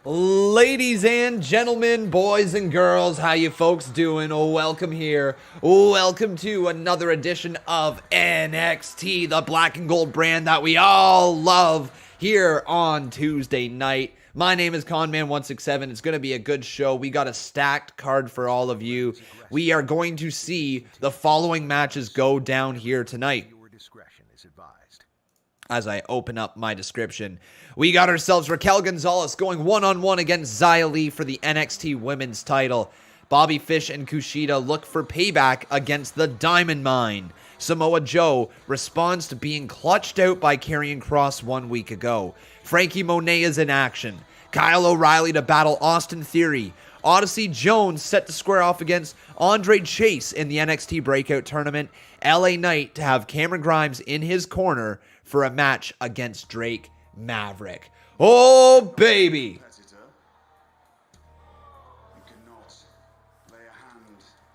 Ladies and gentlemen, boys and girls, how you folks doing? Welcome here. Welcome to another edition of NXT, the black and gold brand that we all love here on Tuesday night. My name is Conman167. It's going to be a good show. We got a stacked card for all of you. We are going to see the following matches go down here tonight. As I open up my description, we got ourselves Raquel Gonzalez going one-on-one against Xia Li for the NXT Women's title. Bobby Fish and Kushida look for payback against the Diamond Mine. Samoa Joe responds to being clutched out by Karrion Kross 1 week ago. Franky Monet is in action. Kyle O'Reilly to battle Austin Theory. Odyssey Jones set to square off against Andre Chase in the NXT Breakout Tournament. LA Knight to have Cameron Grimes in his corner for a match against Drake Maverick. Oh, baby!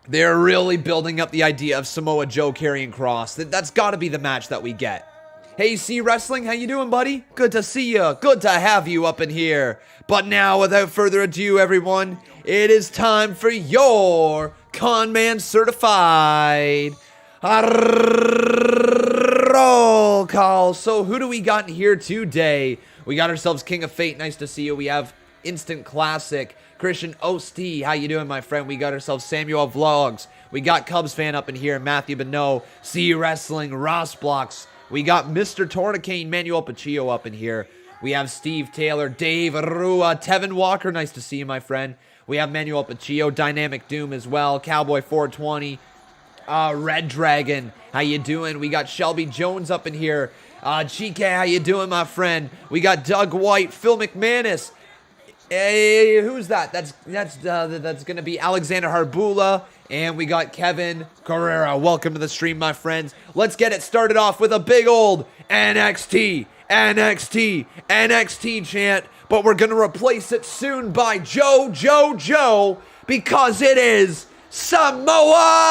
They're really building up the idea of Samoa Joe Karrion Kross. That's got to be the match that we get. Hey, C Wrestling, how you doing, buddy? Good to see you. Good to have you up in here. But now, without further ado, everyone, it is time for your Conman Certified roll call. So who do we got in here today? We got ourselves King of Fate. Nice to see you. We have Instant Classic. Christian Osti, how you doing, my friend? We got ourselves Samuel Vlogs. We got Cubs fan up in here. Matthew Bonneau. C Wrestling. Ross Blocks. We got Mr. Tornicane, Manuel Paccio up in here. We have Steve Taylor, Dave Arua, Tevin Walker. Nice to see you, my friend. We have Manuel Paccio, Dynamic Doom as well. Cowboy 420. Red Dragon, how you doing? We got Shelby Jones up in here. Chike, how you doing, my friend? We got Doug White, Phil McManus. Hey, who's that? That's gonna be Alexander Harbula, and we got Kevin Carrera. Welcome to the stream, my friends. Let's get it started off with a big old NXT chant, but we're gonna replace it soon by Joe, because it is Samoa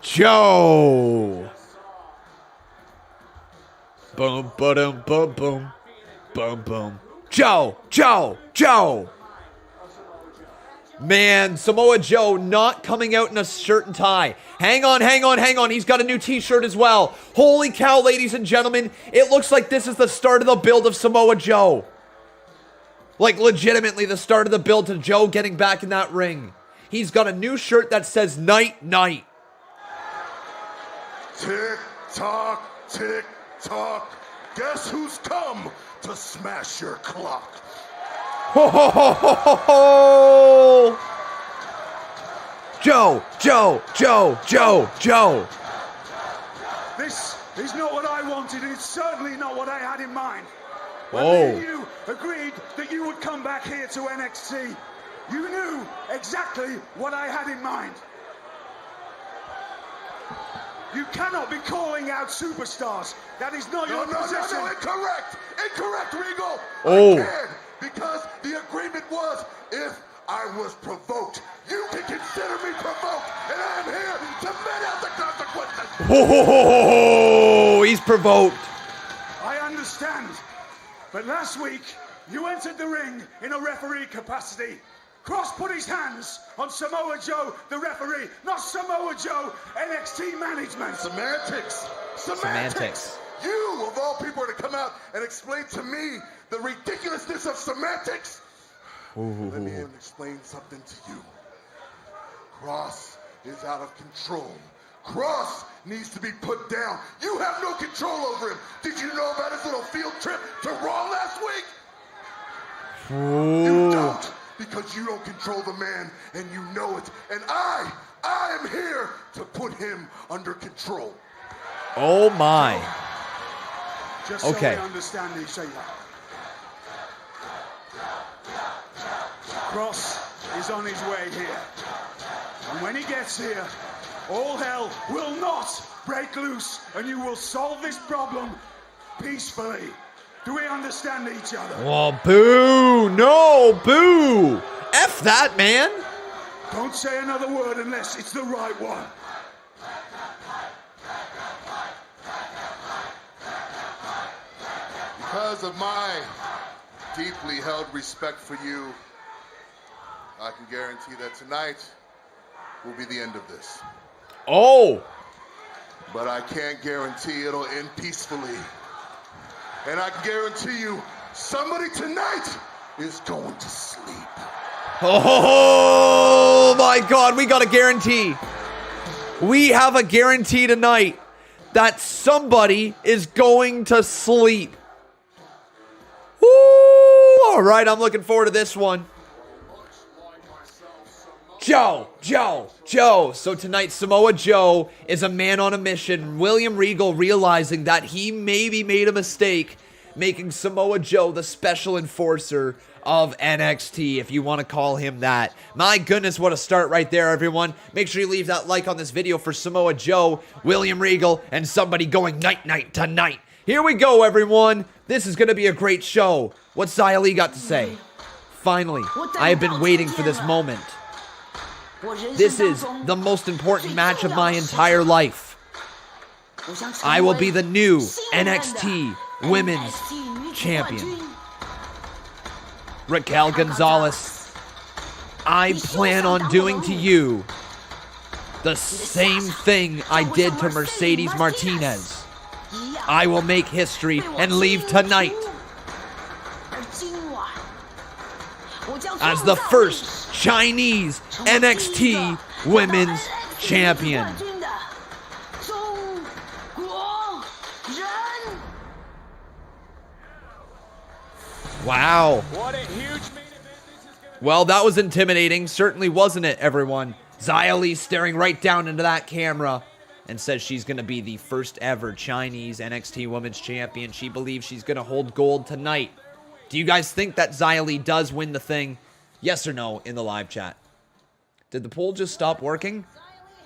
Joe. Boom, boom, boom, boom, boom, boom. Joe. Man, Samoa Joe not coming out in a shirt and tie. Hang on. He's got a new t-shirt as well. Holy cow, ladies and gentlemen. It looks like this is the start of the build of Samoa Joe. Like, legitimately the start of the build to Joe getting back in that ring. He's got a new shirt that says Night Night. Tick tock, tick tock. Guess who's come to smash your clock? Ho ho ho ho ho ho! Joe. This is not what I wanted, and it's certainly not what I had in mind. When Oh. me and you agreed that you would come back here to NXT, you knew exactly what I had in mind. You cannot be calling out superstars. That is not your position. No, incorrect, Regal. Oh. I can, because the agreement was if I was provoked, you can consider me provoked, and I am here to mete out the consequences. Oh, he's provoked. I understand. But last week, you entered the ring in a referee capacity. Kross put his hands on Samoa Joe, the referee, not Samoa Joe, NXT management. Semantics. You, of all people, are to come out and explain to me the ridiculousness of semantics. Let me explain something to you. Kross is out of control. Kross needs to be put down. You have no control over him. Did you know about his little field trip to Raw last week? You don't, because you don't control the man, and you know it. And I am here to put him under control. Oh my. Just Okay. so I understand each other. Kross is on his way here. And when he gets here, all hell will not break loose, and you will solve this problem peacefully. Do we understand each other? Oh, boo. No, boo. F that, man. Don't say another word unless it's the right one. Because of my deeply held respect for you. I can guarantee that tonight will be the end of this. Oh! But I can't guarantee it'll end peacefully. And I can guarantee you, somebody tonight is going to sleep. Oh my God, we got a guarantee. We have a guarantee tonight that somebody is going to sleep. Woo! All right, I'm looking forward to this one. Joe. So tonight, Samoa Joe is a man on a mission. William Regal realizing that he maybe made a mistake, making Samoa Joe the special enforcer of NXT, if you want to call him that. My goodness, what a start right there, everyone. Make sure you leave that like on this video for Samoa Joe, William Regal, and somebody going night-night tonight. Here we go, everyone. This is going to be a great show. What's Xia Li got to say? Finally, I have been waiting for this moment. This is the most important match of my entire life. I will be the new NXT Women's Champion. Raquel Gonzalez, I plan on doing to you the same thing I did to Mercedes Martinez. I will make history and leave tonight as the first Chinese NXT Women's Champion. Wow. Well, that was intimidating. Certainly wasn't it, everyone? Zia Lee staring right down into that camera and says she's going to be the first ever Chinese NXT Women's Champion. She believes she's going to hold gold tonight. Do you guys think that Zia Lee does win the thing? Yes or no in the live chat. Did the poll just stop working?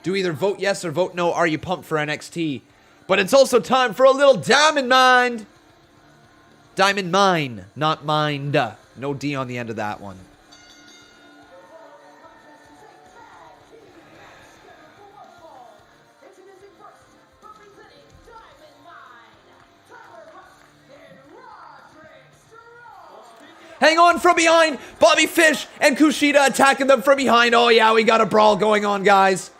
Do either vote yes or vote no. Are you pumped for NXT? But it's also time for a little Diamond Mind. Diamond Mine, not mind. No D on the end of that one. Hang on from behind. Bobby Fish and Kushida attacking them from behind. Oh yeah, we got a brawl going on, guys.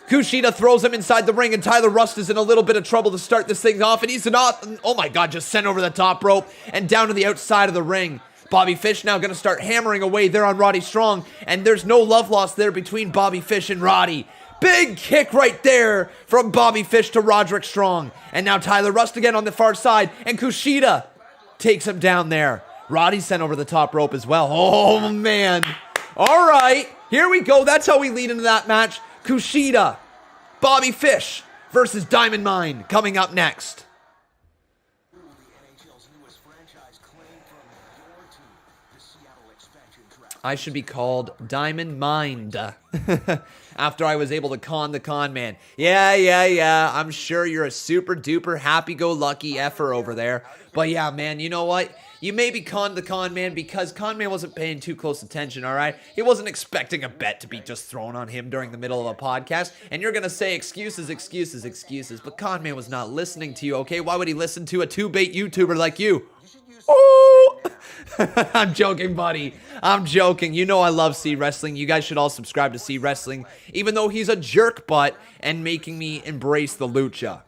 Kushida throws him inside the ring, and Tyler Rust is in a little bit of trouble to start this thing off, and he's not, oh my God, just sent over the top rope and down to the outside of the ring. Bobby Fish now going to start hammering away there on Roddy Strong, and there's no love lost there between Bobby Fish and Roddy. Big kick right there from Bobby Fish to Roderick Strong, and now Tyler Rust again on the far side, and Kushida takes him down there. Roddy sent over the top rope as well. Oh, man. All right, here we go. That's how we lead into that match. Kushida, Bobby Fish versus Diamond Mine coming up next. I should be called Diamond Mind after I was able to con the con man. Yeah. I'm sure you're a super duper happy-go-lucky effer over there. But yeah, man, you know what? You maybe conned the con man because con man wasn't paying too close attention, all right? He wasn't expecting a bet to be just thrown on him during the middle of a podcast. And you're going to say excuses. But con man was not listening to you, okay? Why would he listen to a two-bait YouTuber like you? Oh! I'm joking, buddy. I'm joking. You know I love C Wrestling. You guys should all subscribe to C Wrestling, even though he's a jerk butt and making me embrace the lucha.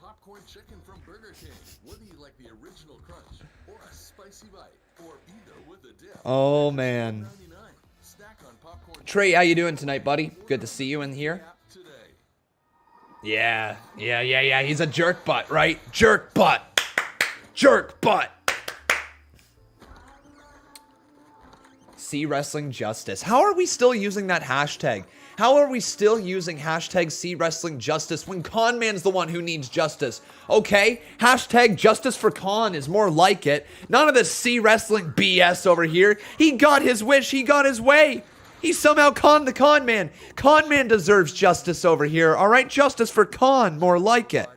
Oh, man. Trey, how you doing tonight, buddy? Good to see you in here. Yeah. He's a jerk butt, right? Jerk butt. C Wrestling Justice. How are we still using that hashtag? How are we still using hashtag C Wrestling Justice when Con Man's the one who needs justice? Okay, hashtag Justice for Con is more like it. None of this C Wrestling BS over here. He got his wish. He got his way. He somehow conned the Con Man. Con Man deserves justice over here. All right, Justice for Con, more like it.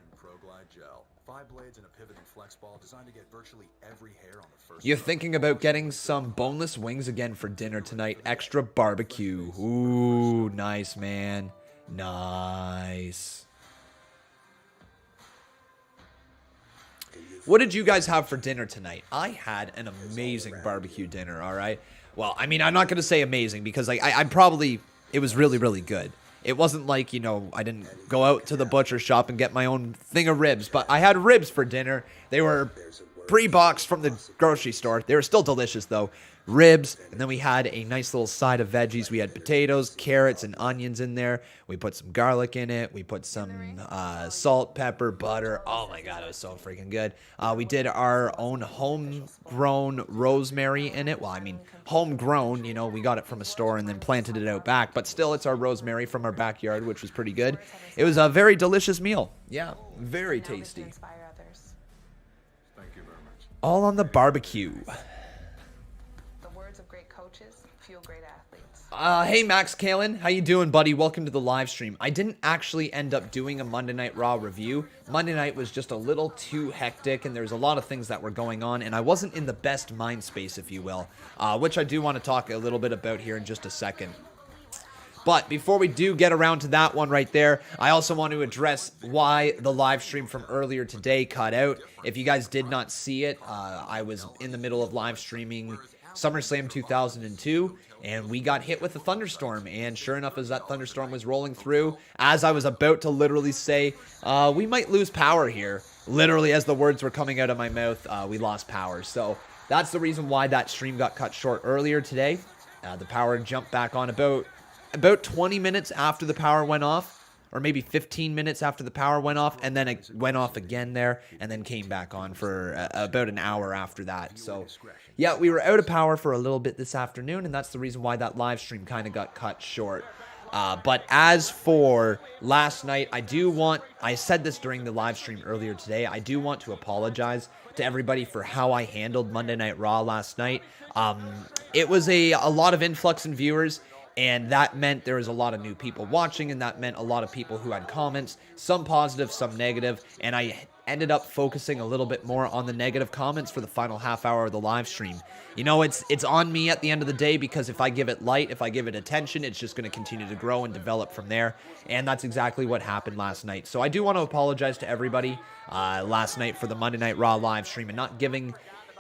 You're thinking about getting some boneless wings again for dinner tonight. Extra barbecue. Ooh, nice, man. Nice. what did you guys have for dinner tonight? I had an amazing barbecue dinner, all right? Well, I mean, I'm not going to say amazing because I'm probably, it was really, really good. It wasn't like, you know, I didn't go out to the butcher shop and get my own thing of ribs, but I had ribs for dinner. They were pre-boxed from the grocery store. They were still delicious, though. Ribs, and then we had a nice little side of veggies. We had potatoes, carrots, and onions in there. We put some garlic in it. We put some salt, pepper, butter. Oh my god, it was so freaking good. We did our own homegrown rosemary in it. Well, I mean, homegrown, you know, we got it from a store and then planted it out back, but still, it's our rosemary from our backyard, which was pretty good. It was a very delicious meal. Yeah, very tasty. Thank you very much. All on the barbecue. Of great coaches fuel great athletes. Hey Max Kalen, how you doing, buddy? Welcome to the live stream. I didn't actually end up doing a Monday Night Raw review. Monday night was just a little too hectic, and there's a lot of things that were going on, and I wasn't in the best mind space, if you will, which I do want to talk a little bit about here in just a second. But before we do get around to that one right there, I also want to address why the live stream from earlier today cut out. If you guys did not see it, I was in the middle of live streaming SummerSlam 2002, and we got hit with a thunderstorm, and sure enough, as that thunderstorm was rolling through, as I was about to literally say, we might lose power here, literally as the words were coming out of my mouth, we lost power. So that's the reason why that stream got cut short earlier today. The power jumped back on about 20 minutes after the power went off, or maybe 15 minutes after the power went off, and then it went off again there, and then came back on for about an hour after that. So, yeah, we were out of power for a little bit this afternoon, and that's the reason why that live stream kind of got cut short. But as for last night, I said this during the live stream earlier today, I do want to apologize to everybody for how I handled Monday Night Raw last night. It was a lot of influx in viewers, and that meant there was a lot of new people watching, and that meant a lot of people who had comments, some positive, some negative, and I ended up focusing a little bit more on the negative comments for the final half hour of the live stream. You know, it's on me at the end of the day, because if I give it light, if I give it attention, it's just going to continue to grow and develop from there, and that's exactly what happened last night. So I do want to apologize to everybody last night for the Monday Night Raw live stream and not giving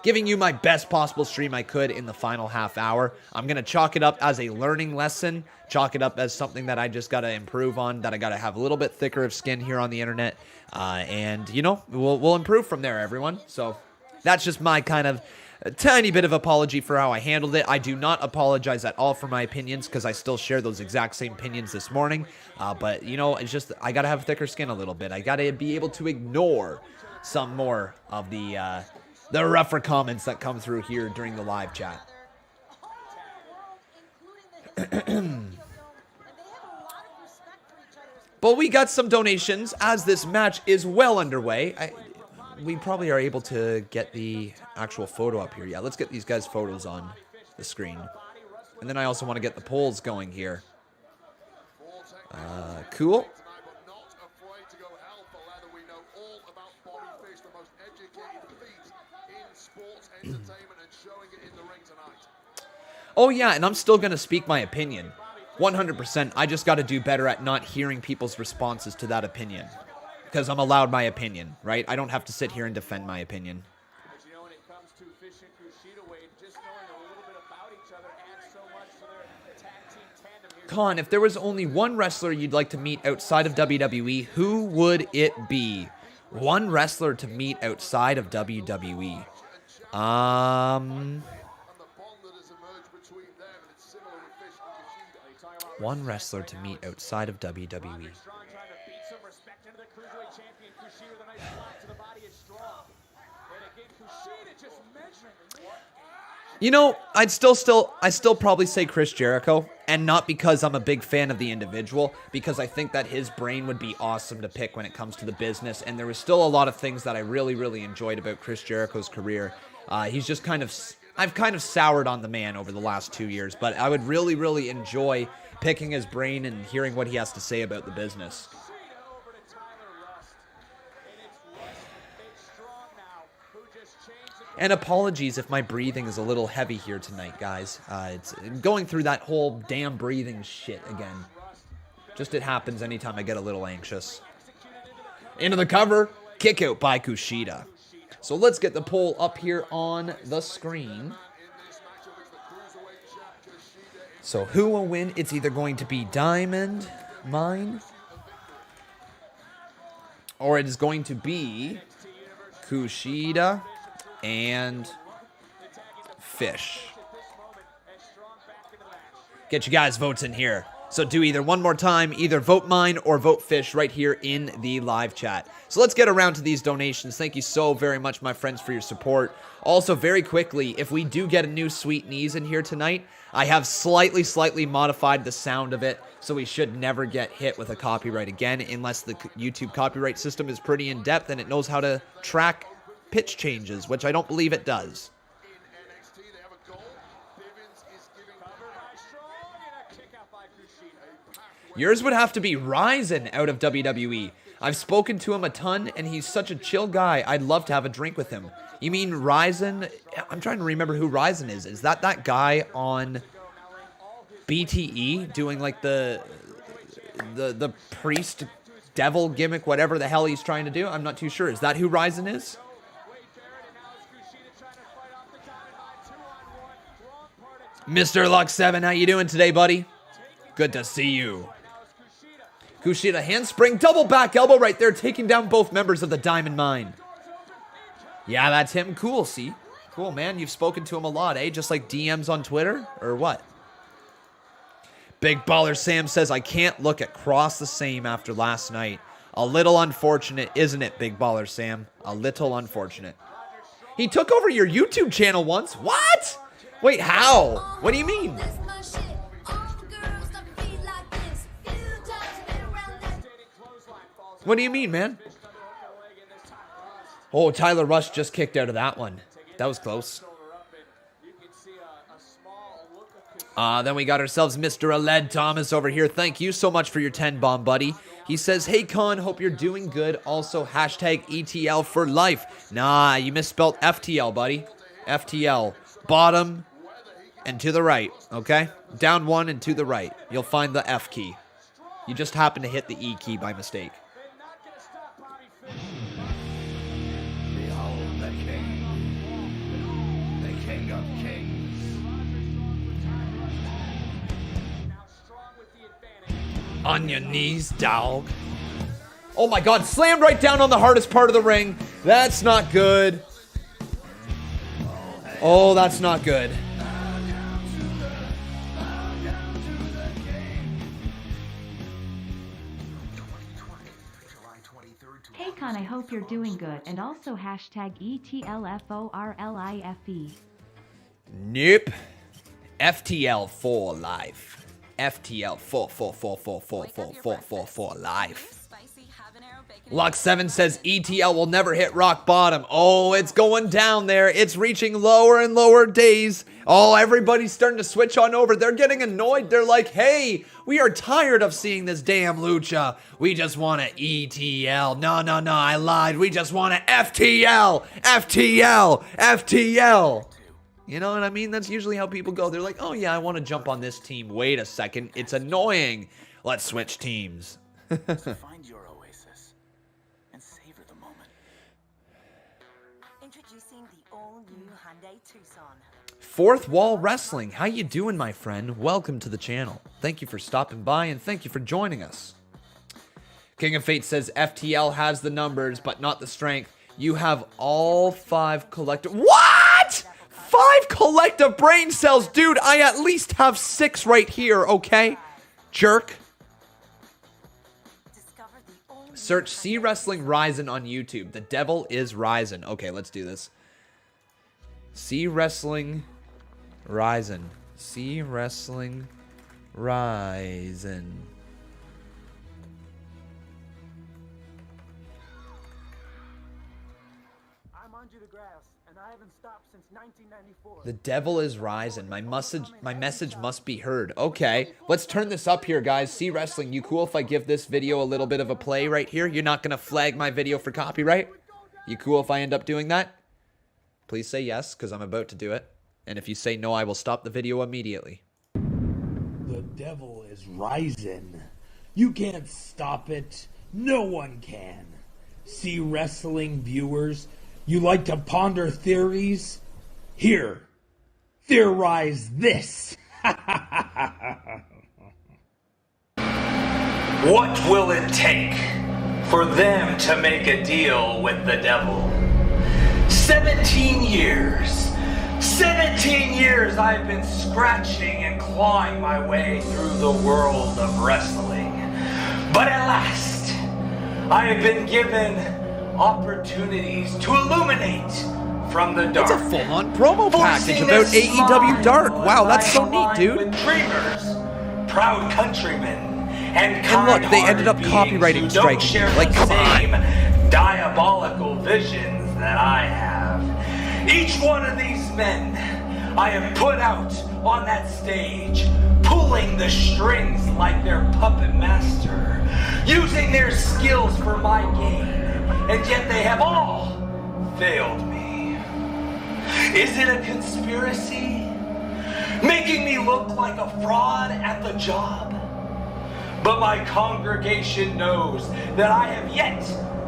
you my best possible stream I could in the final half hour. I'm going to chalk it up as a learning lesson, chalk it up as something that I just got to improve on, that I got to have a little bit thicker of skin here on the internet, and, you know, we'll improve from there, everyone. So that's just my kind of a tiny bit of apology for how I handled it. I do not apologize at all for my opinions, because I still share those exact same opinions this morning, but, you know, it's just I got to have thicker skin a little bit. I got to be able to ignore some more of the rougher comments that come through here during the live chat. But we got some donations as this match is well underway. We probably are able to get the actual photo up here. Yeah, let's get these guys' photos on the screen. And then I also want to get the polls going here. Cool. Oh yeah, and I'm still going to speak my opinion. 100%. I just got to do better at not hearing people's responses to that opinion. Because I'm allowed my opinion, right? I don't have to sit here and defend my opinion. You know, when it comes to Fish and Kushida, Wade, just knowing a little bit about each other adds so much to their tag team tandem here. Con, if there was only one wrestler you'd like to meet outside of WWE, who would it be? One wrestler to meet outside of WWE. One wrestler to meet outside of WWE. You know, I still probably say Chris Jericho, and not because I'm a big fan of the individual, because I think that his brain would be awesome to pick when it comes to the business, and there was still a lot of things that I really, really enjoyed about Chris Jericho's career. He's just I've kind of soured on the man over the last 2 years, but I would really, really enjoy picking his brain and hearing what he has to say about the business. And apologies if my breathing is a little heavy here tonight, guys. It's going through that whole damn breathing shit again. Just it happens anytime I get a little anxious. Into the cover, kick out by Kushida. So let's get the poll up here on the screen. So who will win? It's either going to be Diamond Mine, or it is going to be Kushida and Fish. Get you guys' votes in here. So do either one more time, either vote mine or vote Fish right here in the live chat. So let's get around to these donations. Thank you so very much, my friends, for your support. Also, very quickly, if we do get a new Sweet Knees in here tonight, I have slightly modified the sound of it, so we should never get hit with a copyright again, unless the YouTube copyright system is pretty in-depth and it knows how to track pitch changes, which I don't believe it does. Yours would have to be Ryzen out of WWE. I've spoken to him a ton, and he's such a chill guy. I'd love to have a drink with him. You mean Ryzen? I'm trying to remember who Ryzen is. Is that guy on BTE doing like the priest devil gimmick, whatever the hell he's trying to do? I'm not too sure. Is that who Ryzen is? Mr. Luck 7, how you doing today, buddy? Good to see you. Kushida handspring, double back elbow right there, taking down both members of the Diamond Mine. Yeah, that's him. Cool, see? Cool, man. You've spoken to him a lot, eh? Just like DMs on Twitter? Or what? Big Baller Sam says, I can't look at Kross the same after last night. A little unfortunate, isn't it, Big Baller Sam? A little unfortunate. He took over your YouTube channel once? What? Wait, how? What do you mean? What do you mean, man? Oh, Tyler Rush just kicked out of that one. That was close. Then we got ourselves Mr. Aled Thomas over here. Thank you so much for your 10 bomb, buddy. He says, hey, Con, hope you're doing good. Also, hashtag ETL for life. Nah, you misspelled FTL, buddy. FTL. Bottom and to the right, okay? Down one and to the right. You'll find the F key. You just happen to hit the E key by mistake. Behold the king of kings. On your knees, dog. Oh my god, slammed right down on the hardest part of the ring. That's not good. Oh, that's not good. Hey Con, I hope you're doing good, and also hashtag ETLFORLIFE. Nope. FTL for life. FTL for life. Luck 7 says ETL will never hit rock bottom. Oh, it's going down there. It's reaching lower and lower days. Oh, everybody's starting to switch on over. They're getting annoyed. They're like, hey, we are tired of seeing this damn lucha. We just want to ETL. No, I lied. We just want to FTL. You know what I mean? That's usually how people go. They're like, oh yeah, I want to jump on this team. Wait a second. It's annoying. Let's switch teams. Find your oasis and savor the moment. Introducing the all-new Hyundai Tucson. Fourth Wall Wrestling. How you doing, my friend? Welcome to the channel. Thank you for stopping by and thank you for joining us. King of Fate says FTL has the numbers but not the strength. You have all 5 collective... What? 5 collective brain cells? Dude, I at least have 6 right here, okay? Jerk. Search C Wrestling Ryzen on YouTube. The devil is Ryzen. Okay, let's do this. C Wrestling Ryzen. C Wrestling Ryzen. I'm under the grass, and I haven't stopped since 1994. The devil is Ryzen. My message must be heard. Okay, let's turn this up here, guys. C Wrestling, you cool if I give this video a little bit of a play right here? You're not gonna flag my video for copyright? You cool if I end up doing that? Please say yes, because I'm about to do it. And if you say no, I will stop the video immediately. The devil is rising. You can't stop it. No one can. See, wrestling viewers, You like to ponder theories? Here, theorize this. What will it take for them to make a deal with the devil? 17 years. 17 years I've been scratching and clawing my way through the world of wrestling. But at last, I have been given opportunities to illuminate from the dark. It's a full-on promo package about AEW Dark. Wow, that's so neat, dude. With dreamers, proud countrymen, and look, they ended up copywriting striking. Like, come on. Diabolical visions that I have. Each one of these men I have put out on that stage, pulling the strings like their puppet master, using their skills for my gain, and yet they have all failed me. Is it a conspiracy? Making me look like a fraud at the job? But my congregation knows that I have yet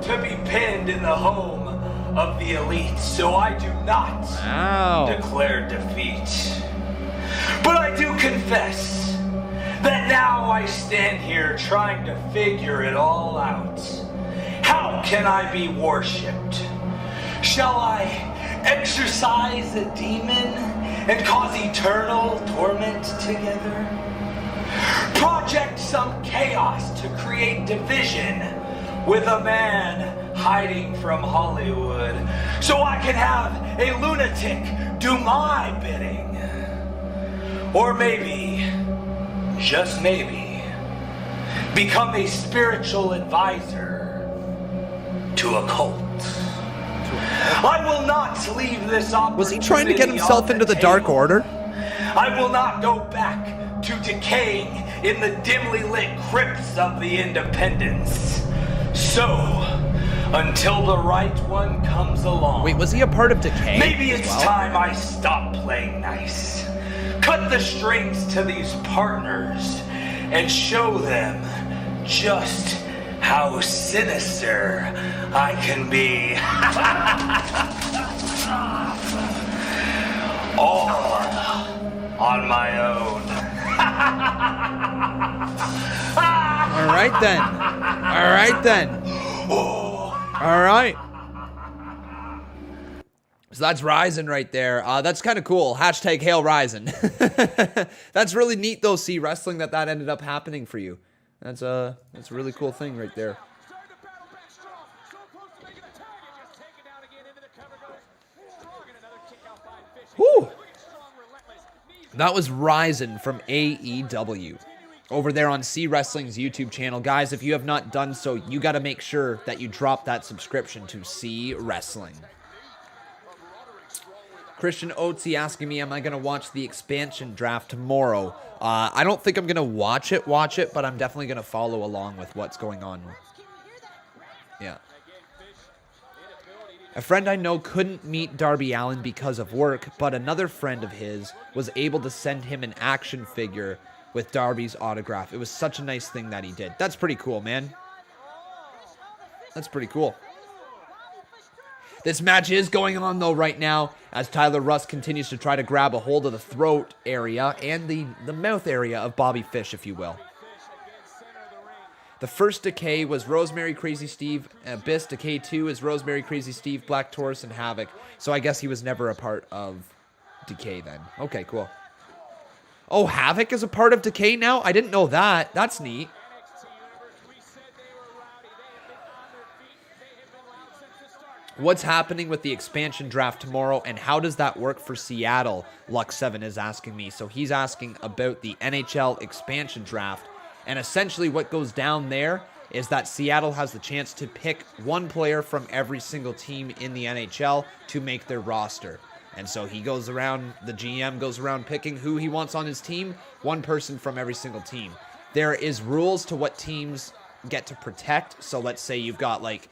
to be pinned in the home of the elite, so I do not declare defeat. But I do confess that now I stand here trying to figure it all out. How can I be worshipped? Shall I exorcise a demon and cause eternal torment together? Project some chaos to create division with a man hiding from Hollywood so I can have a lunatic do my bidding? Or maybe, just maybe, become a spiritual advisor to a cult. I will not leave this opportunity. Was he trying to get himself into the Dark Order? I will not go back to decaying in the dimly lit crypts of the Independents. So, until the right one comes along. Wait, was he a part of Decay? Maybe it's time I stop playing nice. Cut the strings to these partners and show them just how sinister I can be. All on my own. All right then. All right then. All right. So that's Ryzen right there. That's kind of cool. Hashtag Hail Ryzen. That's really neat though. See wrestling that ended up happening for you. That's a really cool thing right there. Woo! That was Ryzen from AEW over there on C Wrestling's YouTube channel. Guys, if you have not done so, you got to make sure that you drop that subscription to C Wrestling. Christian Oatsy asking me, am I going to watch the expansion draft tomorrow? I don't think I'm going to watch it, but I'm definitely going to follow along with what's going on. Yeah. A friend I know couldn't meet Darby Allin because of work, but another friend of his was able to send him an action figure with Darby's autograph. It was such a nice thing that he did. That's pretty cool, man. That's pretty cool. This match is going on, though, right now, as Tyler Russ continues to try to grab a hold of the throat area and the mouth area of Bobby Fish, if you will. The first Decay was Rosemary, Crazy Steve, Abyss. Decay 2 is Rosemary, Crazy Steve, Black Taurus, and Havoc. So I guess he was never a part of Decay then. Okay, cool. Oh, Havoc is a part of Decay now? I didn't know that. That's neat. What's happening with the expansion draft tomorrow, and how does that work for Seattle? Lux7 is asking me. So he's asking about the NHL expansion draft. And essentially what goes down there is that Seattle has the chance to pick one player from every single team in the NHL to make their roster. And so he goes around, the GM goes around picking who he wants on his team, one person from every single team. There is rules to what teams get to protect. So let's say you've got like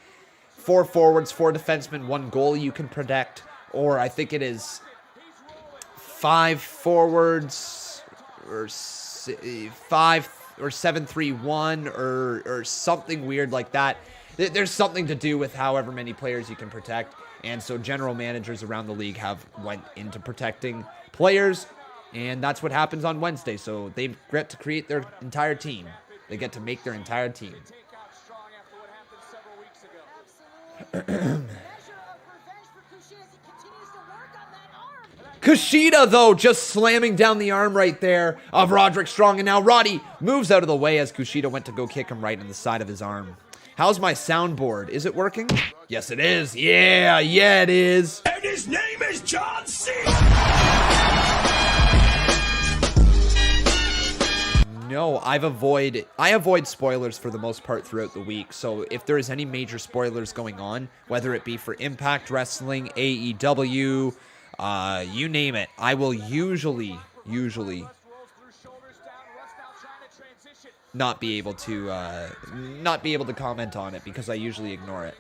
4 forwards, 4 defensemen, 1 goalie you can protect, or I think it is 5 forwards, or 5 or 7-3-1, or something weird like that. There's something to do with however many players you can protect, And so general managers around the league have went into protecting players, and that's what happens on Wednesday. So they get to create their entire team. They get to make their entire team. Kushida, though, just slamming down the arm right there of Roderick Strong. And now Roddy moves out of the way as Kushida went to go kick him right in the side of his arm. How's my soundboard? Is it working? Yes, it is. Yeah, it is. And his name is John Cena. No, I avoid spoilers for the most part throughout the week. So if there is any major spoilers going on, whether it be for Impact Wrestling, AEW, you name it, I will usually not be able to comment on it because I usually ignore it.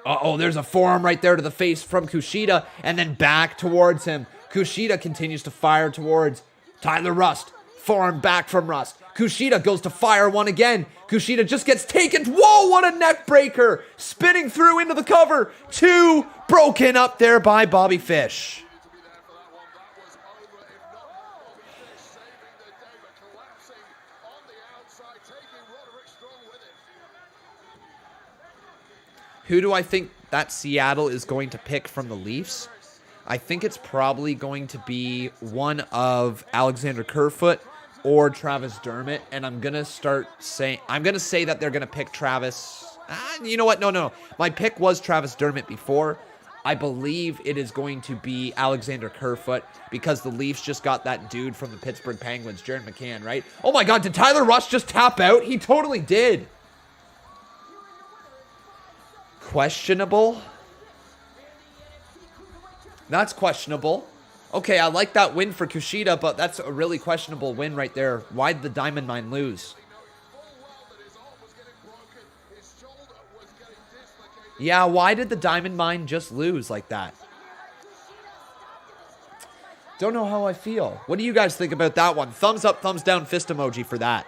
Uh-oh, there's a forearm right there to the face from Kushida, and then back towards him. Kushida continues to fire towards Tyler Rust. Forearm back from Rust. Kushida goes to fire one again. Kushida just gets taken. Whoa, what a neck breaker. Spinning through into the cover. 2 broken up there by Bobby Fish. Who do I think that Seattle is going to pick from the Leafs? I think it's probably going to be one of Alexander Kerfoot or Travis Dermott, and I'm gonna say that they're gonna pick Travis. You know what? No. My pick was Travis Dermott before. I believe it is going to be Alexander Kerfoot because the Leafs just got that dude from the Pittsburgh Penguins, Jared McCann, right? Oh my God, did Tyler Rust just tap out? He totally did. Questionable. That's questionable. Okay, I like that win for Kushida, but that's a really questionable win right there. Why did the Diamond Mine lose? Yeah, why did the Diamond Mine just lose like that? Don't know how I feel. What do you guys think about that one? Thumbs up, thumbs down, fist emoji for that.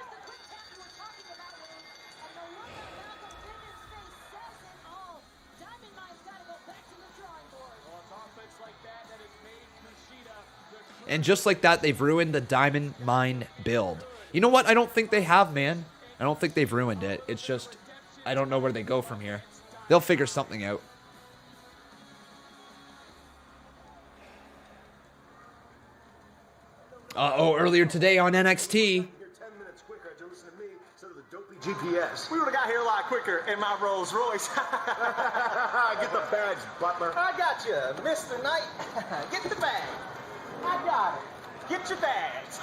And just like that, they've ruined the Diamond Mine build. You know what? I don't think they have, man. I don't think they've ruined it. It's just, I don't know where they go from here. They'll figure something out. Earlier today on NXT. GPS. We would have got here a lot quicker in my Rolls Royce. Get the badge, butler. I got you, Mr. Knight. Get the bag. I got it. Get your bags.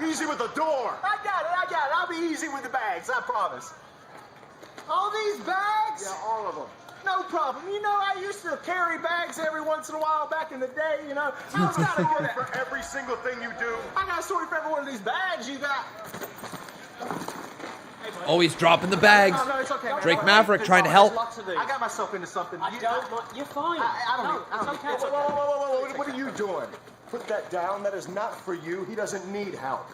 Easy with the door. I got it. I'll be easy with the bags, I promise. All these bags? Yeah, all of them. No problem. You know, I used to carry bags every once in a while back in the day, you know. I was got a story for every single thing you do. I got a story for every one of these bags you got. Oh, he's dropping the bags. No, it's okay. Drake Maverick trying to help. I got myself into something. You're fine. It's okay. Whoa. What are you doing? Put that down. That is not for you. He doesn't need help.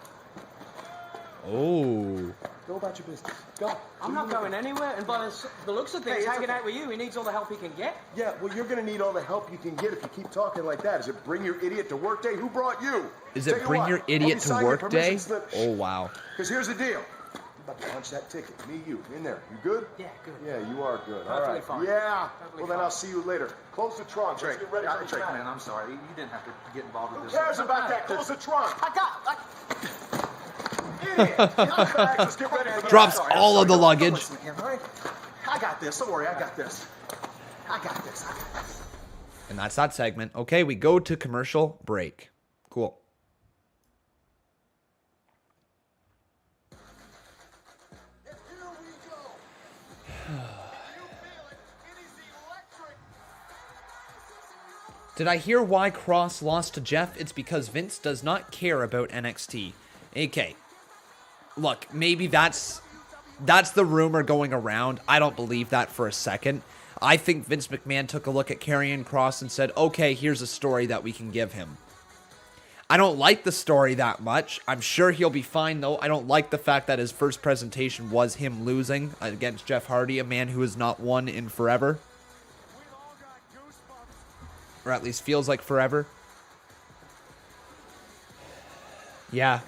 Oh. Go about your business. Go. I'm not going anywhere, and by the looks of things, hanging out with you, he needs all the help he can get. Yeah, well, you're going to need all the help you can get if you keep talking like that. Is it bring your idiot to work day? Who brought you? Is it bring your idiot to work day? Oh, wow. Because here's the deal. I'm about to punch that ticket. Me, you. In there. You good? Yeah, good. Yeah, you are good. All right. Fine. Yeah. Totally well, then fine. I'll see you later. Close the trunk. Drake, Let's get ready for Drake, man, I'm sorry. You didn't have to get involved with this. Who cares about that? Close the trunk. Let's get ready. Drops all of the luggage. I got this. Don't worry. I got this. And that's that segment. Okay, we go to commercial break. Cool. Did I hear why Kross lost to Jeff? It's because Vince does not care about NXT. Okay. Look, maybe that's the rumor going around. I don't believe that for a second. I think Vince McMahon took a look at Karrion Kross and said, okay, here's a story that we can give him. I don't like the story that much. I'm sure he'll be fine, though. I don't like the fact that his first presentation was him losing against Jeff Hardy, a man who has not won in forever. Or at least feels like forever. Yeah.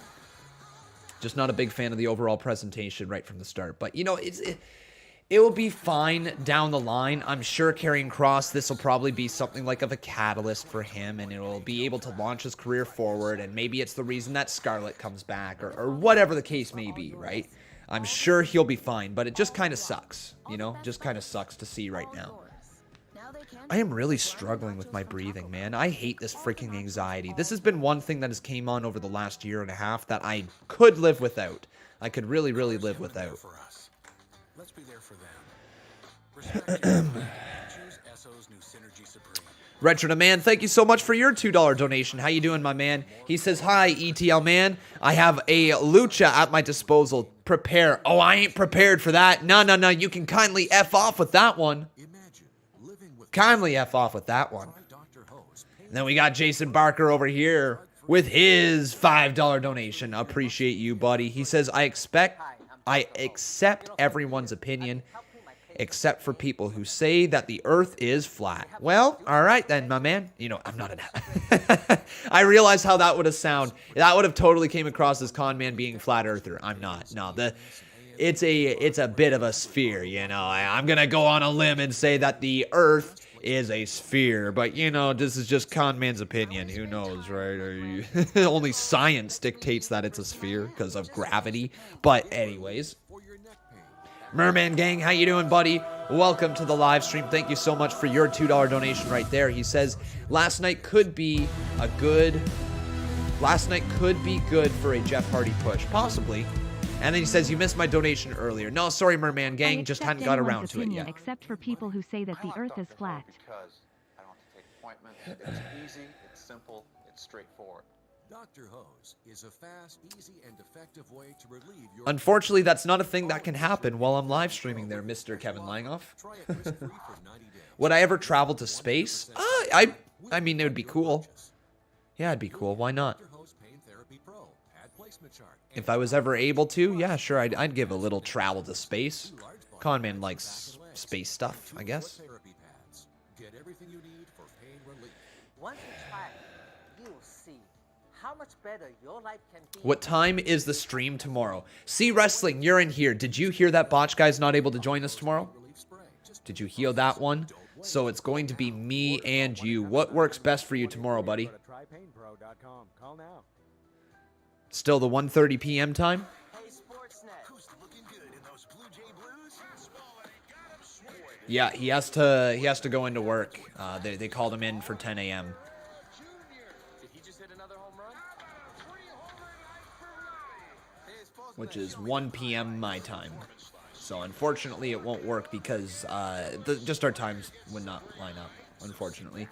Just not a big fan of the overall presentation right from the start. But, you know, it will be fine down the line. I'm sure Karrion Kross, this will probably be something like of a catalyst for him, and it will be able to launch his career forward, and maybe it's the reason that Scarlett comes back, or whatever the case may be, right? I'm sure he'll be fine, but it just kind of sucks, you know? Just kind of sucks to see right now. I am really struggling with my breathing, man. I hate this freaking anxiety. This has been one thing that has came on over the last year and a half that I could live without. I could really, really live without. Let's be there for them. Retro Man, thank you so much for your $2 donation. How you doing, my man? He says, hi, ETL man. I have a lucha at my disposal. Prepare. Oh, I ain't prepared for that. No. You can kindly F off with that one. Kindly F off with that one. And then we got Jason Barker over here with his $5 donation. Appreciate you, buddy. He says, I accept everyone's opinion, except for people who say that the earth is flat. Well, all right then, my man. You know, I'm not an... I realize how that would have sounded. That would have totally came across as Conman being flat earther. I'm not. No, it's a bit of a sphere, you know. I'm going to go on a limb and say that the earth is a sphere, but you know, this is just Conman's opinion. Who knows, right? Only science dictates that it's a sphere because of gravity. But anyways, Merman Gang, how you doing, buddy? Welcome to the live stream. Thank you so much for your $2 donation right there. He says last night could be good for a Jeff Hardy push, possibly. And then he says, you missed my donation earlier. No, sorry, Merman Gang, just hadn't got around to it yet. Except for people who say that the earth is flat. Because I don't have to take appointments. It's easy, it's simple, it's straightforward. Dr. Hose is a fast, easy, and effective way to relieve your... Unfortunately, that's not a thing that can happen while I'm live streaming there, Mr. Kevin Langoff. Would I ever travel to space? I mean, it would be cool. Yeah, it'd be cool. Why not? If I was ever able to, yeah, sure, I'd give a little travel to space. Conman likes space stuff, I guess. Once you try it, you'll see how much better your life can be. What time is the stream tomorrow? See Wrestling, you're in here. Did you hear that Botch guy's not able to join us tomorrow? Did you hear that one? So it's going to be me and you. What works best for you tomorrow, buddy? Still the 1:30 p.m. time? Yeah, he has to go into work. They called him in for 10 a.m. Which is 1 p.m. my time. So unfortunately it won't work because just our times would not line up, unfortunately.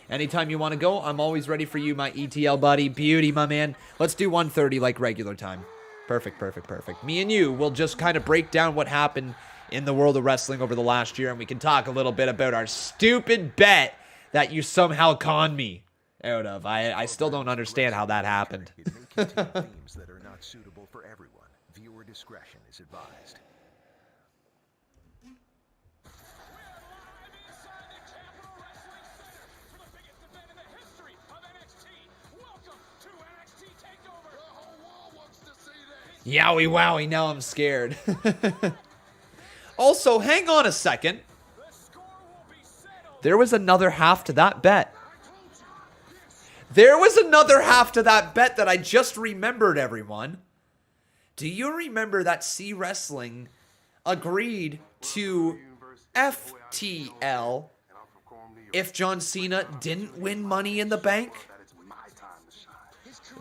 Anytime you want to go, I'm always ready for you, my ETL buddy. Beauty, my man. Let's do 1:30 like regular time. Perfect. Me and you will just kind of break down what happened in the world of wrestling over the last year, and we can talk a little bit about our stupid bet that you somehow conned me out of. I still don't understand how that happened. Themes that are not suitable for everyone. Viewer discretion is advised. Yowie wowie, now I'm scared. Also, hang on a second. There was another half to that bet. There was another half to that bet that I just remembered, everyone. Do you remember that C Wrestling agreed to FTL if John Cena didn't win Money in the Bank?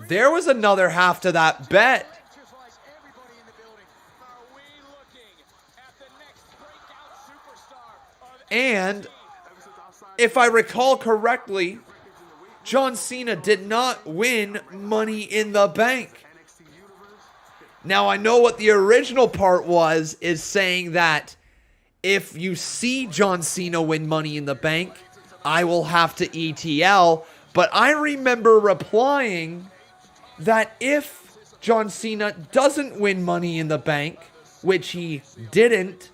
There was another half to that bet. And if I recall correctly, John Cena did not win Money in the Bank. Now, I know what the original part is saying that if you see John Cena win Money in the Bank, I will have to ETL. But I remember replying that if John Cena doesn't win Money in the Bank, which he didn't,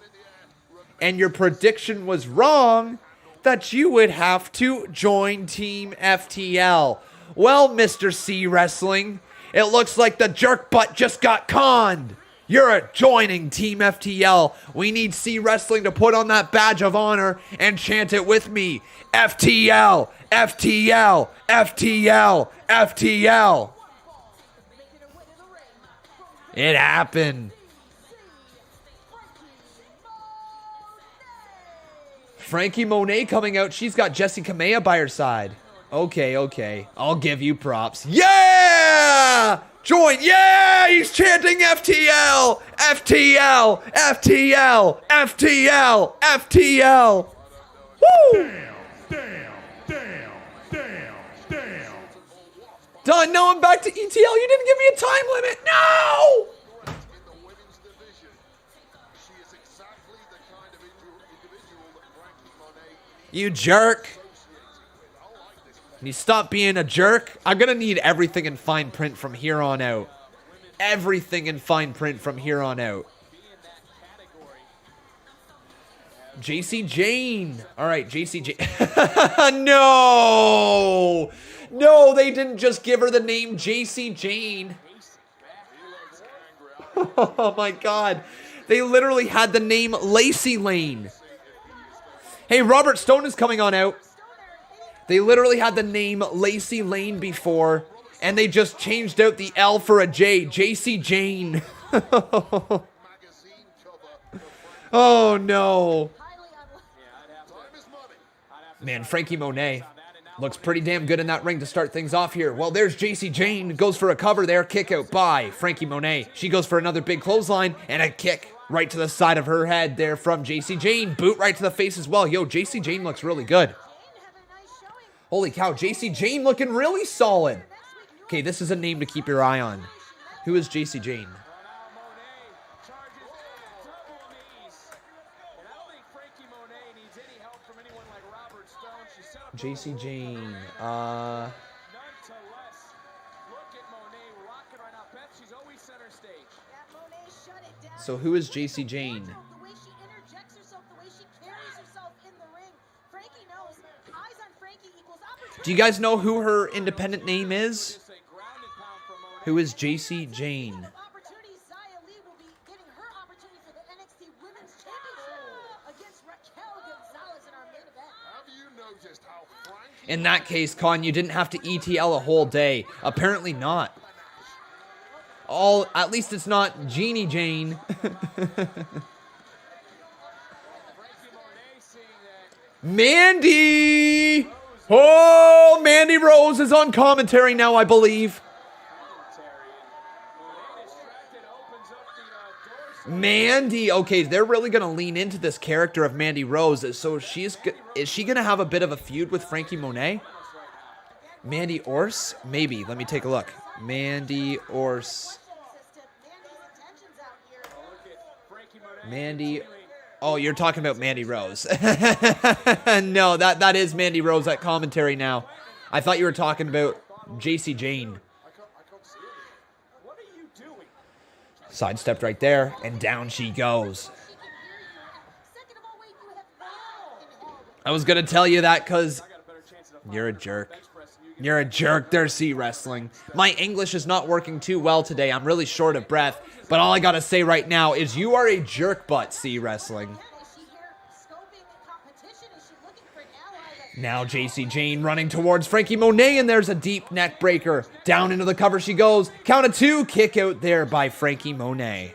and your prediction was wrong, that you would have to join Team FTL. Well, Mr. C Wrestling, it looks like the jerk butt just got conned. You're joining Team FTL. We need C Wrestling to put on that badge of honor and chant it with me. FTL, FTL, FTL, FTL. It happened. Franky Monet coming out. She's got Jessie Kamea by her side. Okay, okay. I'll give you props. Yeah! Join. Yeah! He's chanting FTL! FTL! FTL! FTL! FTL! Woo! Damn. Done. Now I'm back to ETL. You didn't give me a time limit. No! You jerk. Can you stop being a jerk? I'm going to need everything in fine print from here on out. Everything in fine print from here on out. Jacy Jayne. All right, Jacy Jayne. No. No, they didn't just give her the name Jacy Jayne. Oh, my God. They literally had the name Lacey Lane. Hey, Robert Stone is coming on out. They literally had the name Lacey Lane before, and they just changed out the L for a J. Jacy Jayne. Oh, no. Man, Franky Monet looks pretty damn good in that ring to start things off here. Well, there's Jacy Jayne. Goes for a cover there. Kick out by Franky Monet. She goes for another big clothesline and a kick right to the side of her head there from Jacy Jayne. Boot right to the face as well. Yo, Jacy Jayne looks really good. Holy cow, Jacy Jayne looking really solid. Okay, this is a name to keep your eye on. Who is Jacy Jayne? Jacy Jayne. So who is Jacy Jayne? Do you guys know who her independent name is? Who is Jacy Jayne? Zia Lee will be getting her opportunity for the NXT Women's Championship against Raquel Gonzalez in our main event. Have you noticed how Franky... In that case, Con, you didn't have to ETL a whole day. Apparently not. At least it's not Jeannie Jane. Mandy! Oh, Mandy Rose is on commentary now, I believe. Mandy, okay, they're really going to lean into this character of Mandy Rose. So is she going to have a bit of a feud with Franky Monet? Mandy Orse? Maybe. Let me take a look. Mandy Orse. Mandy. Oh, you're talking about Mandy Rose. No, that is Mandy Rose at commentary now. I thought you were talking about Jacy Jayne. Sidestepped right there, and down she goes. I was going to tell you that because you're a jerk. You're a jerk. There's C Wrestling. My English is not working too well today. I'm really short of breath. But all I got to say right now is you are a jerk butt, C Wrestling. Now Jacy Jayne running towards Franky Monet, and there's a deep neck breaker. Down into the cover she goes. Count of two. Kick out there by Franky Monet.